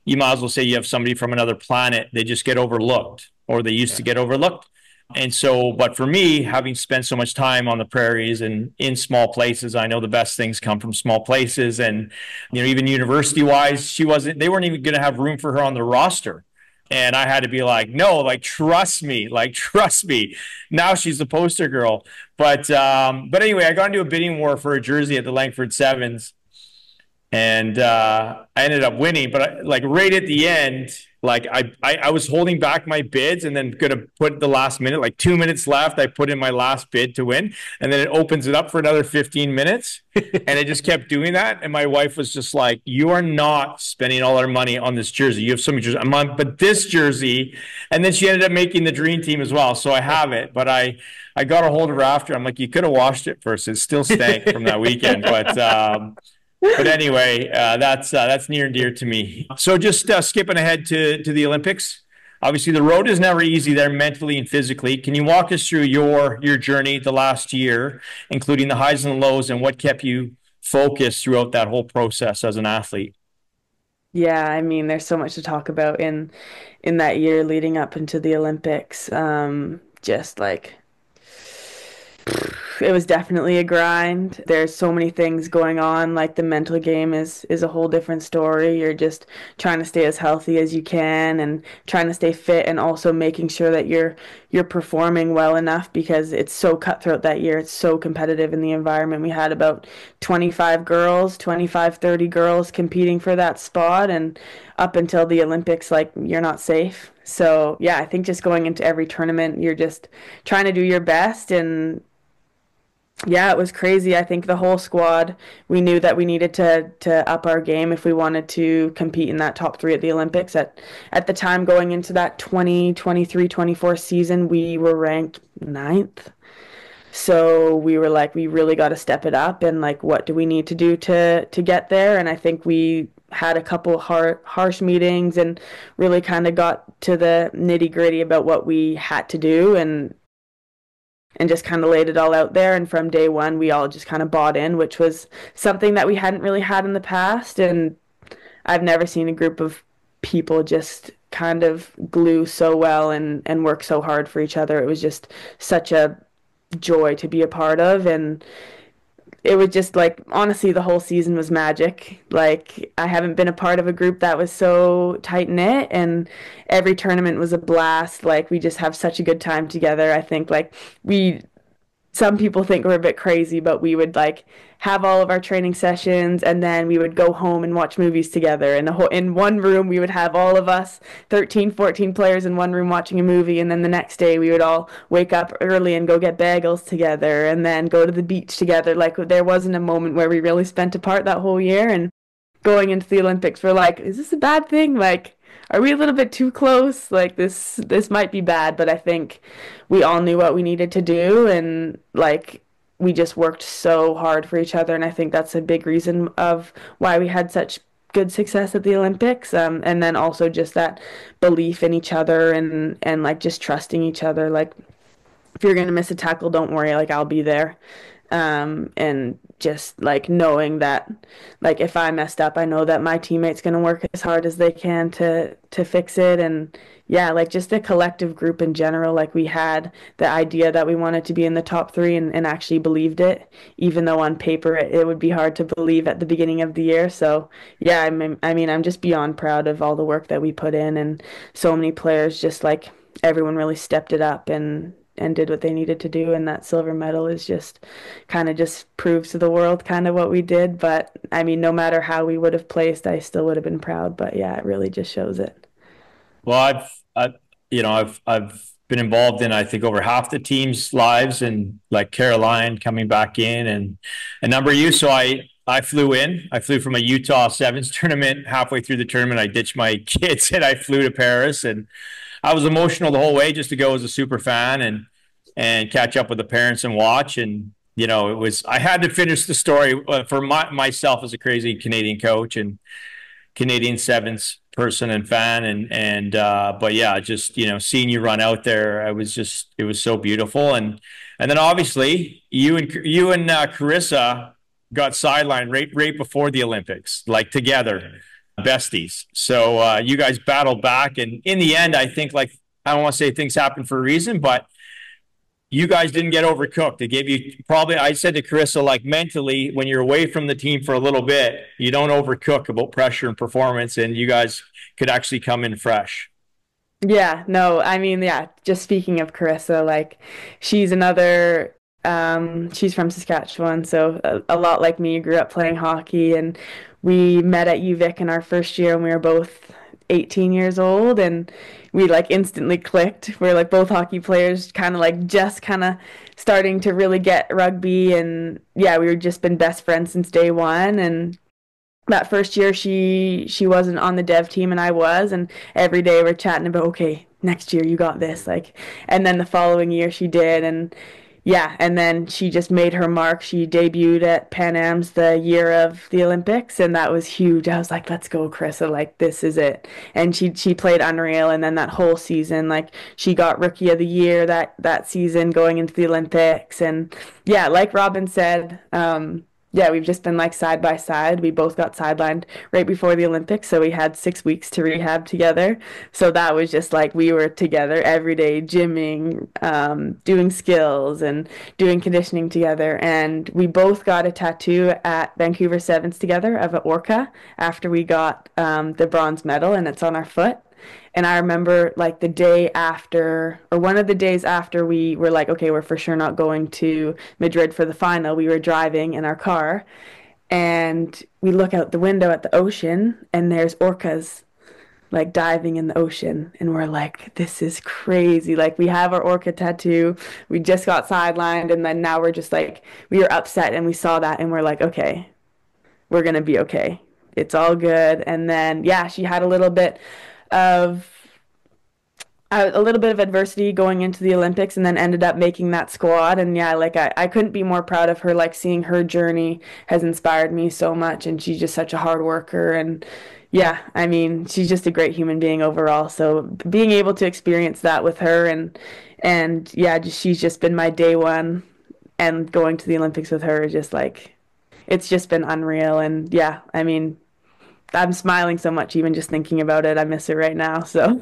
you might as well say you have somebody from another planet. They just get overlooked, or they used to get overlooked. And so, but for me, having spent so much time on the prairies and in small places, I know the best things come from small places. And, even university wise, they weren't even going to have room for her on the roster. And I had to be like, no, trust me, trust me. Now she's the poster girl. But anyway, I got into a bidding war for a jersey at the Langford Sevens, and I ended up winning. But right at the end, I was holding back my bids and then gonna put the last minute, 2 minutes left, I put in my last bid to win, and then it opens it up for another 15 minutes, and it just kept doing that. And my wife was just like, "You are not spending all our money on this jersey. You have so many jerseys. I'm on, but this jersey." And then she ended up making the dream team as well, so I have it. But I got a hold of her after. I'm like, "You could have washed it first. It still stank from that weekend." But anyway, that's near and dear to me. So just skipping ahead to the Olympics. Obviously, the road is never easy there, mentally and physically. Can you walk us through your journey the last year, including the highs and lows, and what kept you focused throughout that whole process as an athlete? Yeah, I mean, there's so much to talk about in that year leading up into the Olympics. Just like it was definitely a grind. There's so many things going on. Like the mental game is a whole different story. You're just trying to stay as healthy as you can and trying to stay fit, and also making sure that you're performing well enough, because it's so cutthroat that year. It's so competitive in the environment. We had about 25 girls, 25, 30 girls competing for that spot, and up until the Olympics, you're not safe. So yeah, I think just going into every tournament, you're just trying to do your best. And yeah, it was crazy. I think the whole squad, we knew that we needed to up our game if we wanted to compete in that top three at the Olympics. At the time, going into that 2023, 24 season, we were ranked 9th. So we were like, we really got to step it up, and what do we need to do to get there? And I think we had a couple harsh meetings and really kind of got to the nitty gritty about what we had to do, and just kind of laid it all out there. And from day one, we all just kind of bought in, which was something that we hadn't really had in the past. And I've never seen a group of people just kind of glue so well and work so hard for each other. It was just such a joy to be a part of. And it was just honestly, the whole season was magic. I haven't been a part of a group that was so tight knit, and every tournament was a blast. We just have such a good time together. I think some people think we're a bit crazy, but we would have all of our training sessions, and then we would go home and watch movies together. In one room, we would have all of us 13, 14 players in one room watching a movie, and then the next day we would all wake up early and go get bagels together, and then go to the beach together. There wasn't a moment where we really spent apart that whole year. And going into the Olympics, we're like, is this a bad thing? Are we a little bit too close? This might be bad. But I think we all knew what we needed to do, and we just worked so hard for each other. And I think that's a big reason of why we had such good success at the Olympics. And then also just that belief in each other, and just trusting each other. If you're going to miss a tackle, don't worry, I'll be there. And just knowing that if I messed up, I know that my teammate's going to work as hard as they can to fix it. And yeah, just a collective group in general. We had the idea that we wanted to be in the top three, and actually believed it, even though on paper it would be hard to believe at the beginning of the year. So yeah, I'm just beyond proud of all the work that we put in, and so many players, just everyone really stepped it up and did what they needed to do. And that silver medal is just proves to the world kind of what we did. But no matter how we would have placed, I still would have been proud. But yeah, it really just shows it. Well, I've been involved in, I think, over half the team's lives, and Caroline coming back in, and a number of you. So I flew in. I flew from a Utah Sevens tournament. Halfway through the tournament, I ditched my kids and I flew to Paris, and I was emotional the whole way, just to go as a super fan and catch up with the parents and watch. And I had to finish the story for myself as a crazy Canadian coach and Canadian Sevens person and fan, and but yeah, just seeing you run out there, it was so beautiful. And then obviously you and Carissa got sidelined right before the Olympics, like together, besties. So you guys battled back, and in the end, I think, like, I don't want to say things happen for a reason, but you guys didn't get overcooked. They gave you, probably, I said to Carissa, like, mentally, when you're away from the team for a little bit, you don't overcook about pressure and performance, and you guys could actually come in fresh. Yeah, no, I mean, yeah, just speaking of Carissa, like she's another she's from Saskatchewan, so a lot like me, grew up playing hockey, and we met at UVic in our first year and we were both 18 years old, and we like instantly clicked. We're like both hockey players, kind of like just kind of starting to really get rugby, and yeah, we were just been best friends since day one. And that first year she wasn't on the dev team and I was, and every day we're chatting about, okay, next year you got this, like, and then the following year she did. And yeah, and then she just made her mark. She debuted at Pan Am's the year of the Olympics, and that was huge. I was like, let's go, Carissa, like this is it. And she played unreal, and then that whole season, like she got rookie of the year that season going into the Olympics. And yeah, like Robin said, yeah, we've just been like side by side. We both got sidelined right before the Olympics, so we had 6 weeks to rehab together. So that was just like we were together every day, gymming, doing skills, and doing conditioning together. And we both got a tattoo at Vancouver Sevens together of an orca after we got the bronze medal, and it's on our foot. And I remember like the day after, or one of the days after we were like, okay, we're for sure not going to Madrid for the final. We were driving in our car and we look out the window at the ocean and there's orcas like diving in the ocean. And we're like, this is crazy. Like we have our orca tattoo. We just got sidelined. And then now we're just like, we were upset and we saw that and we're like, okay, we're going to be okay. It's all good. And then, yeah, she had of a little bit of adversity going into the Olympics and then ended up making that squad. And yeah, like I couldn't be more proud of her. Like seeing her journey has inspired me so much, and she's just such a hard worker. And yeah, I mean, she's just a great human being overall. So being able to experience that with her, and yeah, she's just been my day one, and going to the Olympics with her is just like, it's just been unreal. And yeah, I mean, I'm smiling so much even just thinking about it. I miss it right now. So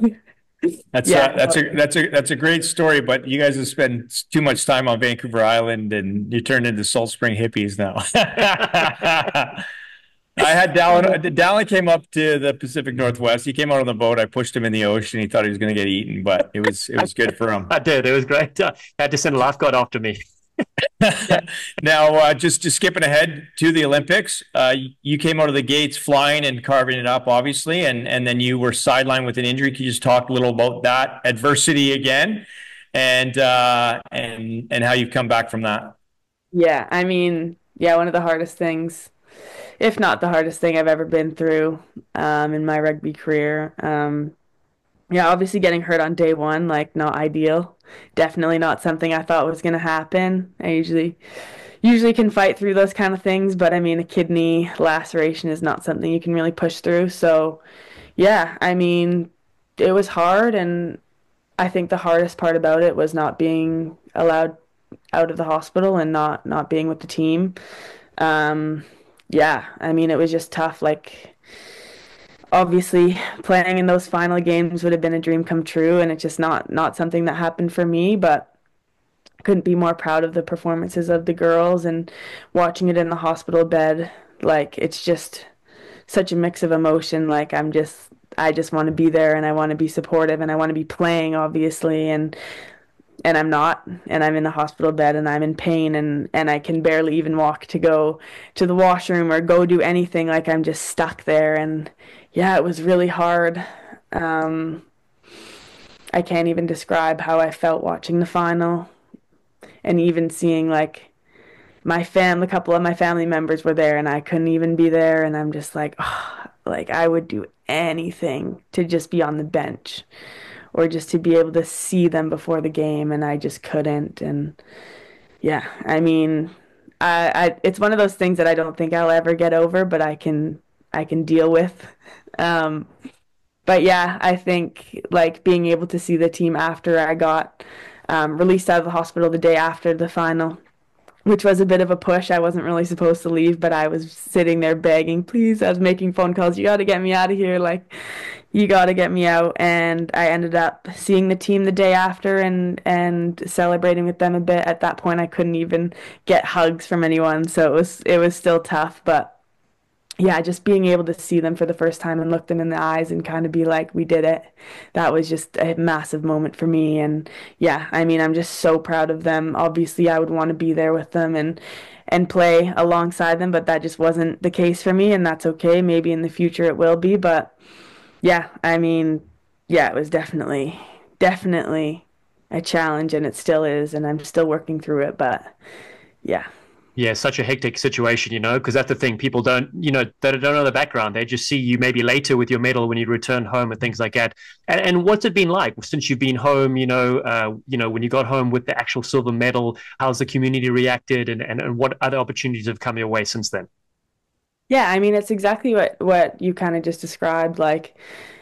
yeah. That's a great story, but you guys have spent too much time on Vancouver Island and you turned into Salt Spring hippies now. I had Dallen came up to the Pacific Northwest. He came out on the boat. I pushed him in the ocean. He thought he was going to get eaten, but it was good for him. I did. It was great. I had to send a lifeguard after me. Now, just skipping ahead to the Olympics, you came out of the gates flying and carving it up, obviously, and then you were sidelined with an injury. Can you just talk a little about that adversity again, and how you've come back from that? Yeah, I mean, yeah, one of the hardest things, if not the hardest thing I've ever been through in my rugby career. Yeah, obviously getting hurt on day one, like not ideal. Definitely not something I thought was gonna happen. I usually can fight through those kind of things, but I mean a kidney laceration is not something you can really push through. So yeah, I mean it was hard, and I think the hardest part about it was not being allowed out of the hospital and not being with the team. Yeah, I mean it was just tough. Like obviously playing in those final games would have been a dream come true, and it's just not something that happened for me. But couldn't be more proud of the performances of the girls, and watching it in the hospital bed, like it's just such a mix of emotion. Like I just want to be there, and I want to be supportive, and I want to be playing obviously, and I'm not, and I'm in the hospital bed and I'm in pain, and I can barely even walk to go to the washroom or go do anything. Like I'm just stuck there. And yeah, it was really hard. I can't even describe how I felt watching the final, and even seeing like a couple of my family members were there and I couldn't even be there, and I'm just like, oh, like I would do anything to just be on the bench or just to be able to see them before the game, and I just couldn't. And yeah, I mean, it's one of those things that I don't think I'll ever get over, but I can deal with. Um, but yeah, I think like being able to see the team after I got released out of the hospital the day after the final, which was a bit of a push. I wasn't really supposed to leave, but I was sitting there begging, please. I was making phone calls. You got to get me out of here. Like, you got to get me out. And I ended up seeing the team the day after and celebrating with them a bit. At that point, I couldn't even get hugs from anyone, so it was still tough. But yeah, just being able to see them for the first time and look them in the eyes and kind of be like, we did it. That was just a massive moment for me. And yeah, I mean, I'm just so proud of them. Obviously, I would want to be there with them and play alongside them, but that just wasn't the case for me, and that's okay. Maybe in the future it will be, but yeah, I mean, yeah, it was definitely a challenge, and it still is, and I'm still working through it, but yeah. Yeah, such a hectic situation, because that's the thing. People don't, they don't know the background. They just see you maybe later with your medal when you return home and things like that. And what's it been like since you've been home? When you got home with the actual silver medal, how's the community reacted, and what other opportunities have come your way since then? Yeah, I mean, it's exactly what you kind of just described. Like,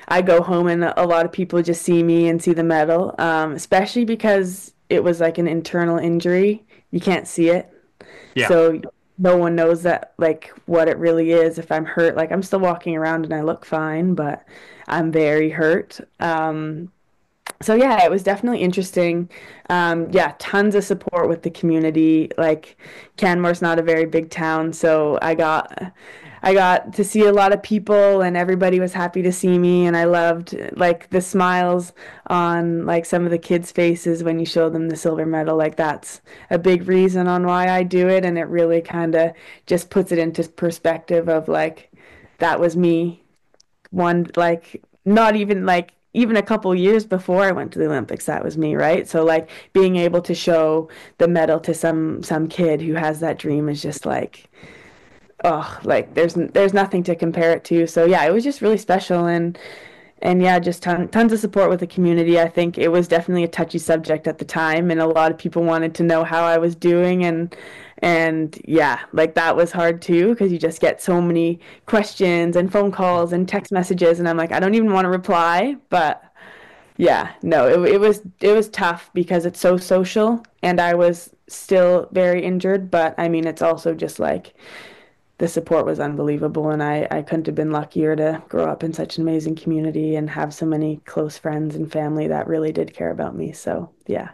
I go home and a lot of people just see me and see the medal, especially because it was like an internal injury. You can't see it. Yeah. So no one knows that, like, what it really is. If I'm hurt, like, I'm still walking around and I look fine, but I'm very hurt. So yeah, it was definitely interesting. Yeah, tons of support with the community. Like, Canmore's not a very big town, so I got to see a lot of people, and everybody was happy to see me, and I loved like the smiles on like some of the kids' faces when you show them the silver medal. Like, that's a big reason on why I do it, and it really kind of just puts it into perspective of like that was me one, like, not even like even a couple years before I went to the Olympics, that was me, right? So like being able to show the medal to some kid who has that dream is just like, oh, like there's nothing to compare it to. So yeah, it was just really special, and yeah, just tons of support with the community. I think it was definitely a touchy subject at the time, and a lot of people wanted to know how I was doing, and yeah, like that was hard too, because you just get so many questions and phone calls and text messages, and I'm like, I don't even want to reply. But yeah, no, it was tough because it's so social, and I was still very injured. But I mean, it's also just like the support was unbelievable, and I couldn't have been luckier to grow up in such an amazing community and have so many close friends and family that really did care about me. So yeah.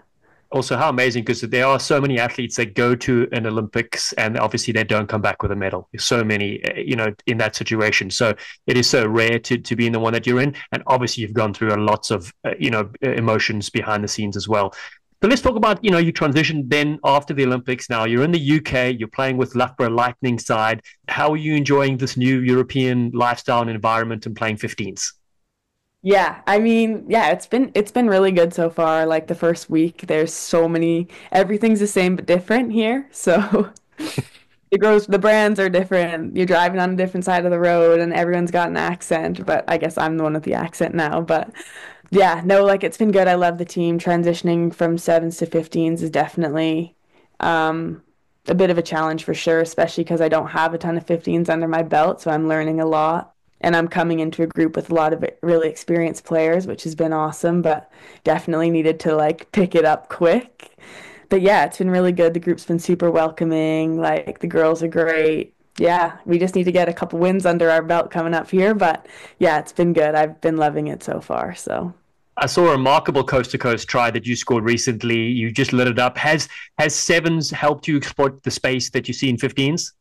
Also, how amazing, because there are so many athletes that go to an Olympics and obviously they don't come back with a medal. There's so many, in that situation. So it is so rare to be in the one that you're in. And obviously you've gone through lots of, emotions behind the scenes as well. So let's talk about, you transitioned then after the Olympics. Now you're in the UK, you're playing with Loughborough Lightning side. How are you enjoying this new European lifestyle and environment and playing 15s? Yeah, I mean, yeah, it's been really good so far. Like the first week, there's so many, everything's the same but different here. So the brands are different. You're driving on a different side of the road and everyone's got an accent, but I guess I'm the one with the accent now. But yeah, no, like it's been good. I love the team. Transitioning from sevens to 15s is definitely a bit of a challenge for sure, especially because I don't have a ton of 15s under my belt, so I'm learning a lot. And I'm coming into a group with a lot of really experienced players, which has been awesome, but definitely needed to like pick it up quick. But yeah, it's been really good. The group's been super welcoming. Like the girls are great. Yeah, we just need to get a couple wins under our belt coming up here, but yeah, it's been good. I've been loving it so far. So I saw a remarkable coast-to-coast try that you scored recently. You just lit it up. Has sevens helped you exploit the space that you see in 15s?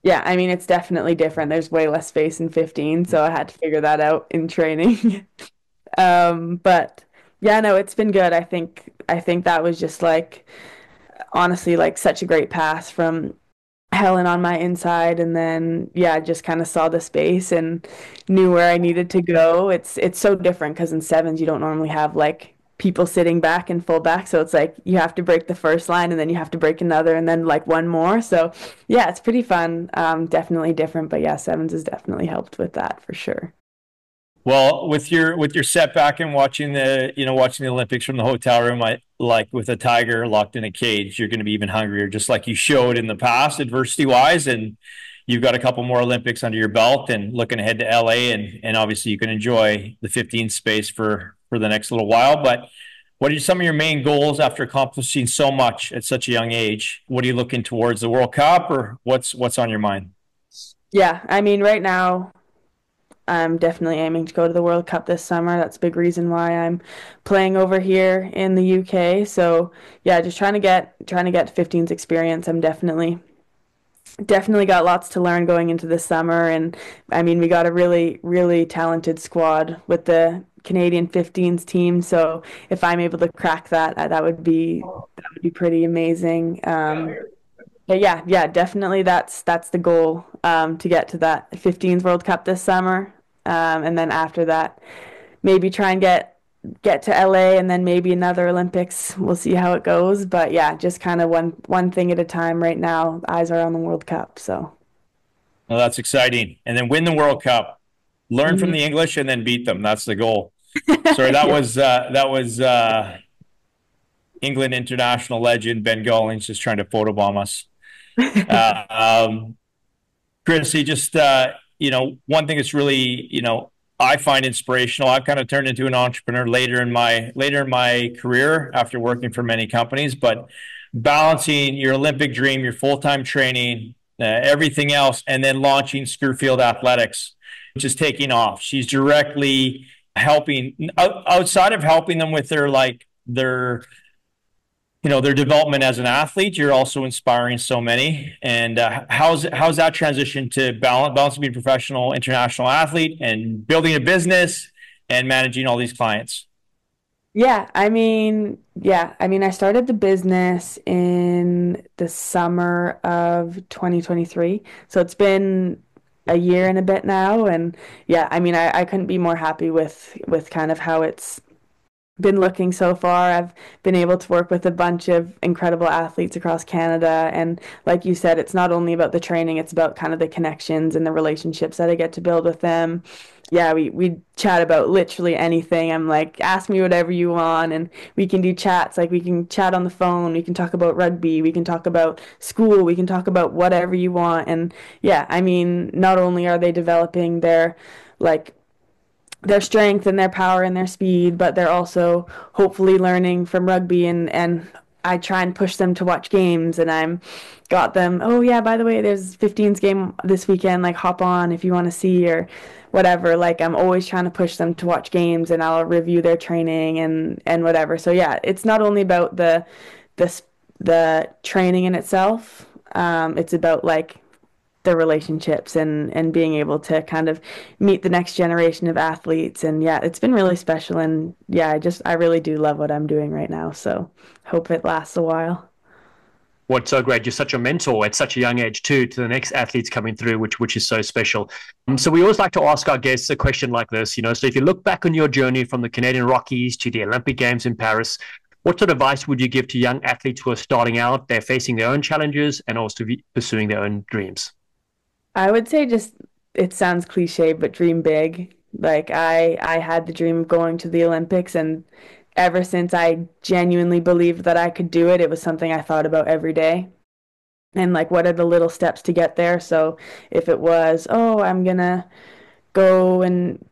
yeah, I mean, it's definitely different. There's way less space in 15, so I had to figure that out in training. But yeah, no, it's been good. I think that was just like honestly like such a great pass from Helen on my inside, and then yeah, just kind of saw the space and knew where I needed to go. It's so different because in sevens you don't normally have like people sitting back and full back, so it's like you have to break the first line and then you have to break another and then like one more. So yeah, it's pretty fun. Definitely different, but yeah, sevens has definitely helped with that for sure. Well, with your setback and watching the Olympics from the hotel room, I like with a tiger locked in a cage, you're going to be even hungrier, just like you showed in the past, adversity wise, and you've got a couple more Olympics under your belt and looking ahead to LA, and obviously you can enjoy the 15 space for the next little while. But what are some of your main goals after accomplishing so much at such a young age? What are you looking towards, the World Cup, or what's on your mind? Yeah, I mean, right now, I'm definitely aiming to go to the World Cup this summer. That's a big reason why I'm playing over here in the UK. So yeah, just trying to get 15s experience. I'm definitely got lots to learn going into this summer. And I mean, we got a really, really talented squad with the Canadian 15s team. So if I'm able to crack that, that would be pretty amazing. But yeah, definitely that's the goal, to get to that 15s World Cup this summer. And then after that, maybe try and get to LA and then maybe another Olympics. We'll see how it goes. But yeah, just kind of one thing at a time right now. Eyes are on the World Cup. So Well, that's exciting. And then win the World Cup, learn from Mhm. the English, and then beat them. That's the goal. Sorry, that was England international legend Ben Gollings just trying to photobomb us. Uh, um, Krissy, just one thing that's really I find inspirational. I've kind of turned into an entrepreneur later in my career after working for many companies, but balancing your Olympic dream, your full-time training, everything else, and then launching Scurfield Athletics, which is taking off. She's directly helping outside of helping them with their development as an athlete. You're also inspiring so many. And how's that transition to balancing being a professional international athlete and building a business and managing all these clients? Yeah, I mean, I started the business in the summer of 2023. So it's been a year and a bit now. And yeah, I mean, I couldn't be more happy with kind of how it's been looking so far. I've been able to work with a bunch of incredible athletes across Canada. And like you said, it's not only about the training, it's about kind of the connections and the relationships that I get to build with them. Yeah, we chat about literally anything. I'm like, ask me whatever you want, and we can do chats. Like we can chat on the phone, we can talk about rugby, we can talk about school, we can talk about whatever you want. And yeah, I mean, not only are they developing like their strength and their power and their speed, but they're also hopefully learning from rugby, and I try and push them to watch games, and I'm got them, oh yeah, by the way, there's 15's game this weekend, like hop on if you want to see or whatever. Like I'm always trying to push them to watch games, and I'll review their training and whatever. So yeah, it's not only about the the training in itself. It's about like the relationships and being able to kind of meet the next generation of athletes. And yeah, it's been really special. And yeah, I really do love what I'm doing right now. So hope it lasts a while. What's so great? You're such a mentor at such a young age too to the next athletes coming through, which is so special. So we always like to ask our guests a question like this. So if you look back on your journey from the Canadian Rockies to the Olympic Games in Paris, what sort of advice would you give to young athletes who are starting out? They're facing their own challenges and also pursuing their own dreams. I would say just, it sounds cliche, but dream big. Like I had the dream of going to the Olympics, and ever since I genuinely believed that I could do it, it was something I thought about every day. And like, what are the little steps to get there? So if it was, oh, I'm gonna go and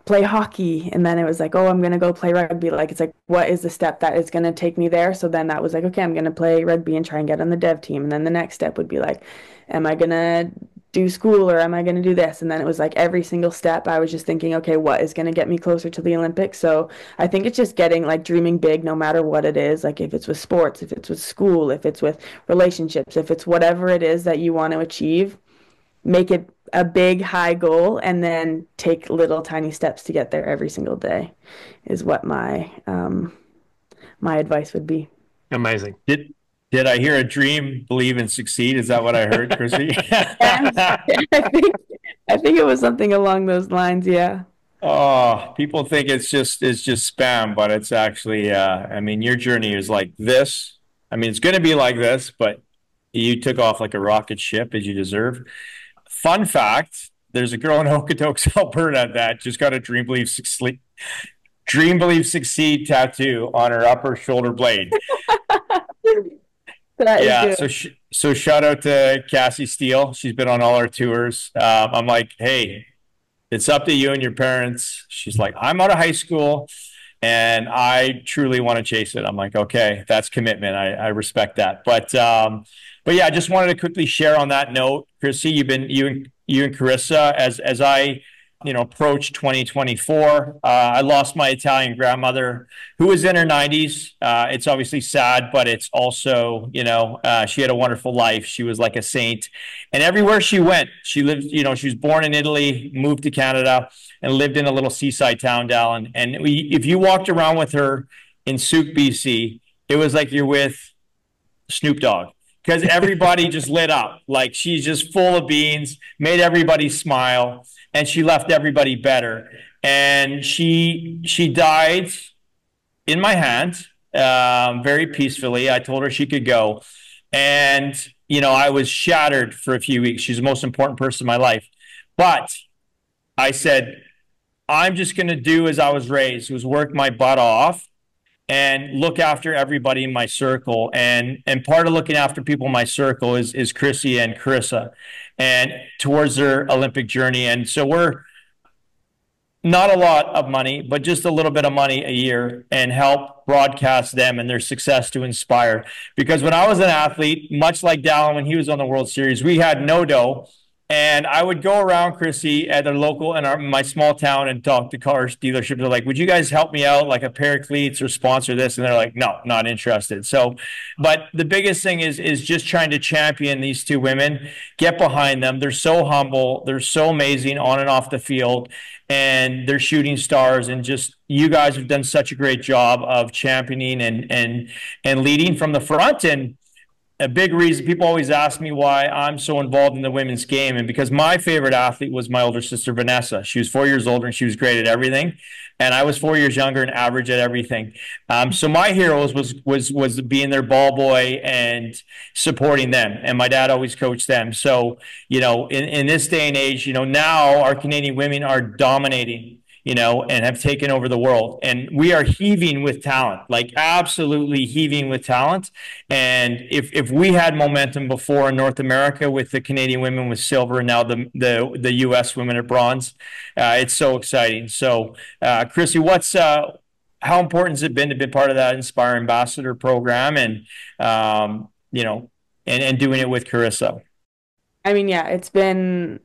play hockey, and then it was like, oh, I'm gonna go play rugby, like it's like, what is the step that is gonna take me there? So then that was like, okay, I'm gonna play rugby and try and get on the dev team. And then the next step would be like, am I gonna do school, or am I gonna do this? And then it was like every single step I was just thinking, okay, what is gonna get me closer to the Olympics? So I think it's just getting like dreaming big no matter what it is. Like if it's with sports, if it's with school, if it's with relationships, if it's whatever it is that you want to achieve, make it a big high goal and then take little tiny steps to get there every single day is what my advice would be. Amazing. Did I hear a dream, believe, and succeed? Is that what I heard, Krissy? I think it was something along those lines, yeah. Oh, people think it's just spam, but it's actually I mean, your journey is like this. I mean, it's going to be like this, but you took off like a rocket ship as you deserve. Fun fact, there's a girl in Okotoks, Alberta that just got a Dream Believe Succeed tattoo on her upper shoulder blade. That is Yeah, good. so shout out to Cassie Steele. She's been on all our tours. I'm like, hey, it's up to you and your parents. She's like, I'm out of high school and I truly want to chase it. I'm like, okay, that's commitment. I respect that. But yeah, I just wanted to quickly share on that note, Krissy. You and Carissa, as I approach 2024. I lost my Italian grandmother who was in her 90s. It's obviously sad, but it's also, she had a wonderful life. She was like a saint. And everywhere she went, she lived, she was born in Italy, moved to Canada, and lived in a little seaside town, Dallen. And if you walked around with her in Souk, BC, it was like you're with Snoop Dogg because everybody just lit up. Like she's just full of beans, made everybody smile, and she left everybody better. And she died in my hand, very peacefully. I told her she could go, and I was shattered for a few weeks. She's the most important person in my life, but I said, I'm just going to do as I was raised, was work my butt off and look after everybody in my circle. And part of looking after people in my circle is Krissy and Carissa and towards their Olympic journey. And so we're not a lot of money, but just a little bit of money a year and help broadcast them and their success to inspire. Because when I was an athlete, much like Dallen when he was on the World Series, we had no dough. And I would go around, Krissy, at the local in my small town and talk to car dealerships. They're like, would you guys help me out, like a pair of cleats or sponsor this? And they're like, no, not interested. So, but the biggest thing is just trying to champion these two women, get behind them. They're so humble. They're so amazing on and off the field. And they're shooting stars. And just you guys have done such a great job of championing and leading from the front. And a big reason people always ask me why I'm so involved in the women's game, and because my favorite athlete was my older sister Vanessa. She was 4 years older and she was great at everything, and I was 4 years younger and average at everything. So my heroes was being their ball boy and supporting them, and my dad always coached them. So in this day and age, now our Canadian women are dominating, and have taken over the world. And we are heaving with talent, like absolutely heaving with talent. And if we had momentum before in North America with the Canadian women with silver and now the U.S. women at bronze, it's so exciting. So, Krissy, how important has it been to be part of that Inspire Ambassador program and doing it with Carissa? I mean, yeah, it's been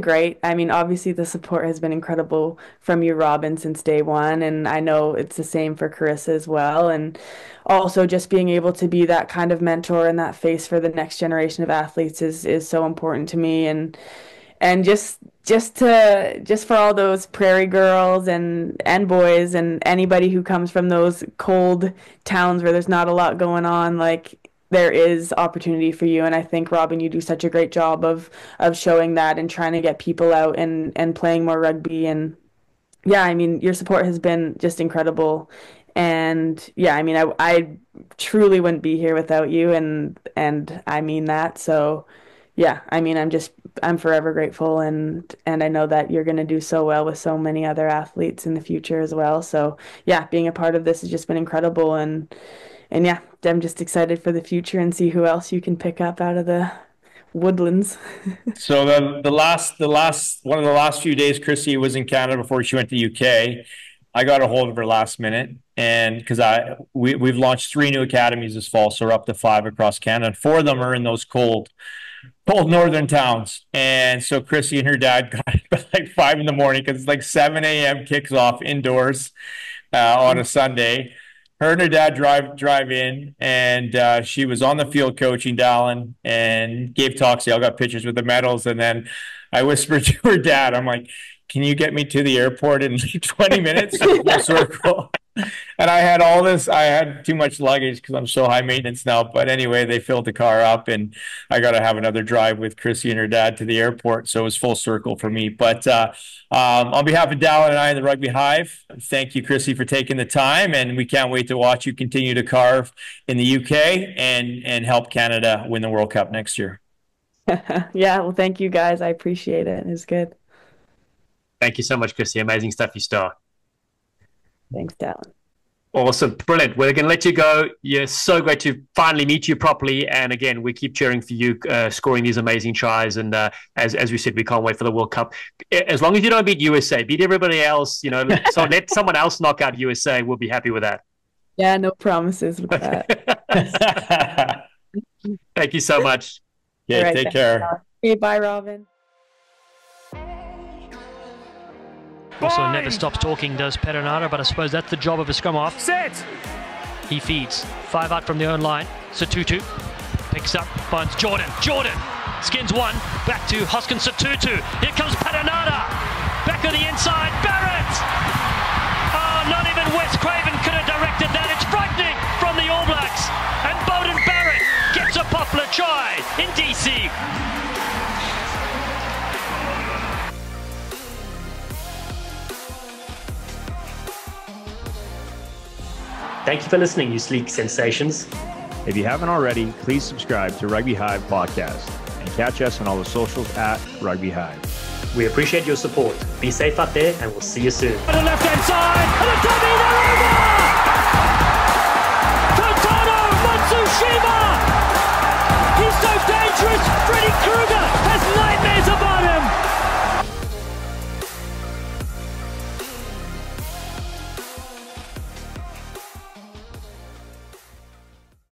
great. I mean, obviously the support has been incredible from you, Robin, since day one, and I know it's the same for Carissa as well. And also just being able to be that kind of mentor and that face for the next generation of athletes is so important to me. And just for all those prairie girls and boys and anybody who comes from those cold towns where there's not a lot going on, like there is opportunity for you. And I think, Robin, you do such a great job of showing that and trying to get people out and playing more rugby. And yeah, I mean, your support has been just incredible. And yeah, I mean, I truly wouldn't be here without you, and I mean that. So yeah, I mean, I'm forever grateful, and I know that you're going to do so well with so many other athletes in the future as well. So yeah, being a part of this has just been incredible. And yeah, I'm just excited for the future and see who else you can pick up out of the woodlands. So the last one of the last few days, Krissy was in Canada before she went to UK. I got a hold of her last minute, and because we've launched 3 new academies this fall, so we're up to 5 across Canada. And 4 of them are in those cold northern towns. And so Krissy and her dad got up at like 5 in the morning because it's like 7 a.m. kicks off indoors on a Sunday. Her and her dad drive in, and she was on the field coaching Dallen and gave talks. They all got pictures with the medals. And then I whispered to her dad, I'm like, can you get me to the airport in like 20 minutes? Full circle. And I had too much luggage because I'm so high maintenance now. But anyway, they filled the car up and I got to have another drive with Krissy and her dad to the airport. So it was full circle for me. But on behalf of Dallen and I and the Rugby Hive, thank you, Krissy, for taking the time. And we can't wait to watch you continue to carve in the UK and help Canada win the World Cup next year. Yeah, well, thank you guys. I appreciate it. It was good. Thank you so much, Krissy. Amazing stuff you start. Thanks, Dallen. Awesome. Brilliant. We're going to let you go. You're so great to finally meet you properly. And again, we keep cheering for you, scoring these amazing tries. And as we said, we can't wait for the World Cup. As long as you don't beat USA, beat everybody else, so let someone else knock out USA. We'll be happy with that. Yeah, no promises with that. Thank you so much. Yeah, Right, take care. Okay, bye, Robin. Also never stops talking, does Perenara, but I suppose that's the job of a scrum half. Set. He feeds. 5 out from their own line. Satutu picks up, finds Jordan. Jordan skins one. Back to Hoskins Satutu. Here comes Perenara. Back on the inside. Barrett. Oh, not even Wes Craven could have directed that. It's frightening from the All Blacks. And Bowden Barrett gets a popular try in DC. Thank you for listening, you sleek sensations. If you haven't already, please subscribe to Rugby Hive Podcast and catch us on all the socials at Rugby Hive. We appreciate your support. Be safe out there, and we'll see you soon. On the left-hand side, and a dummy, they're over!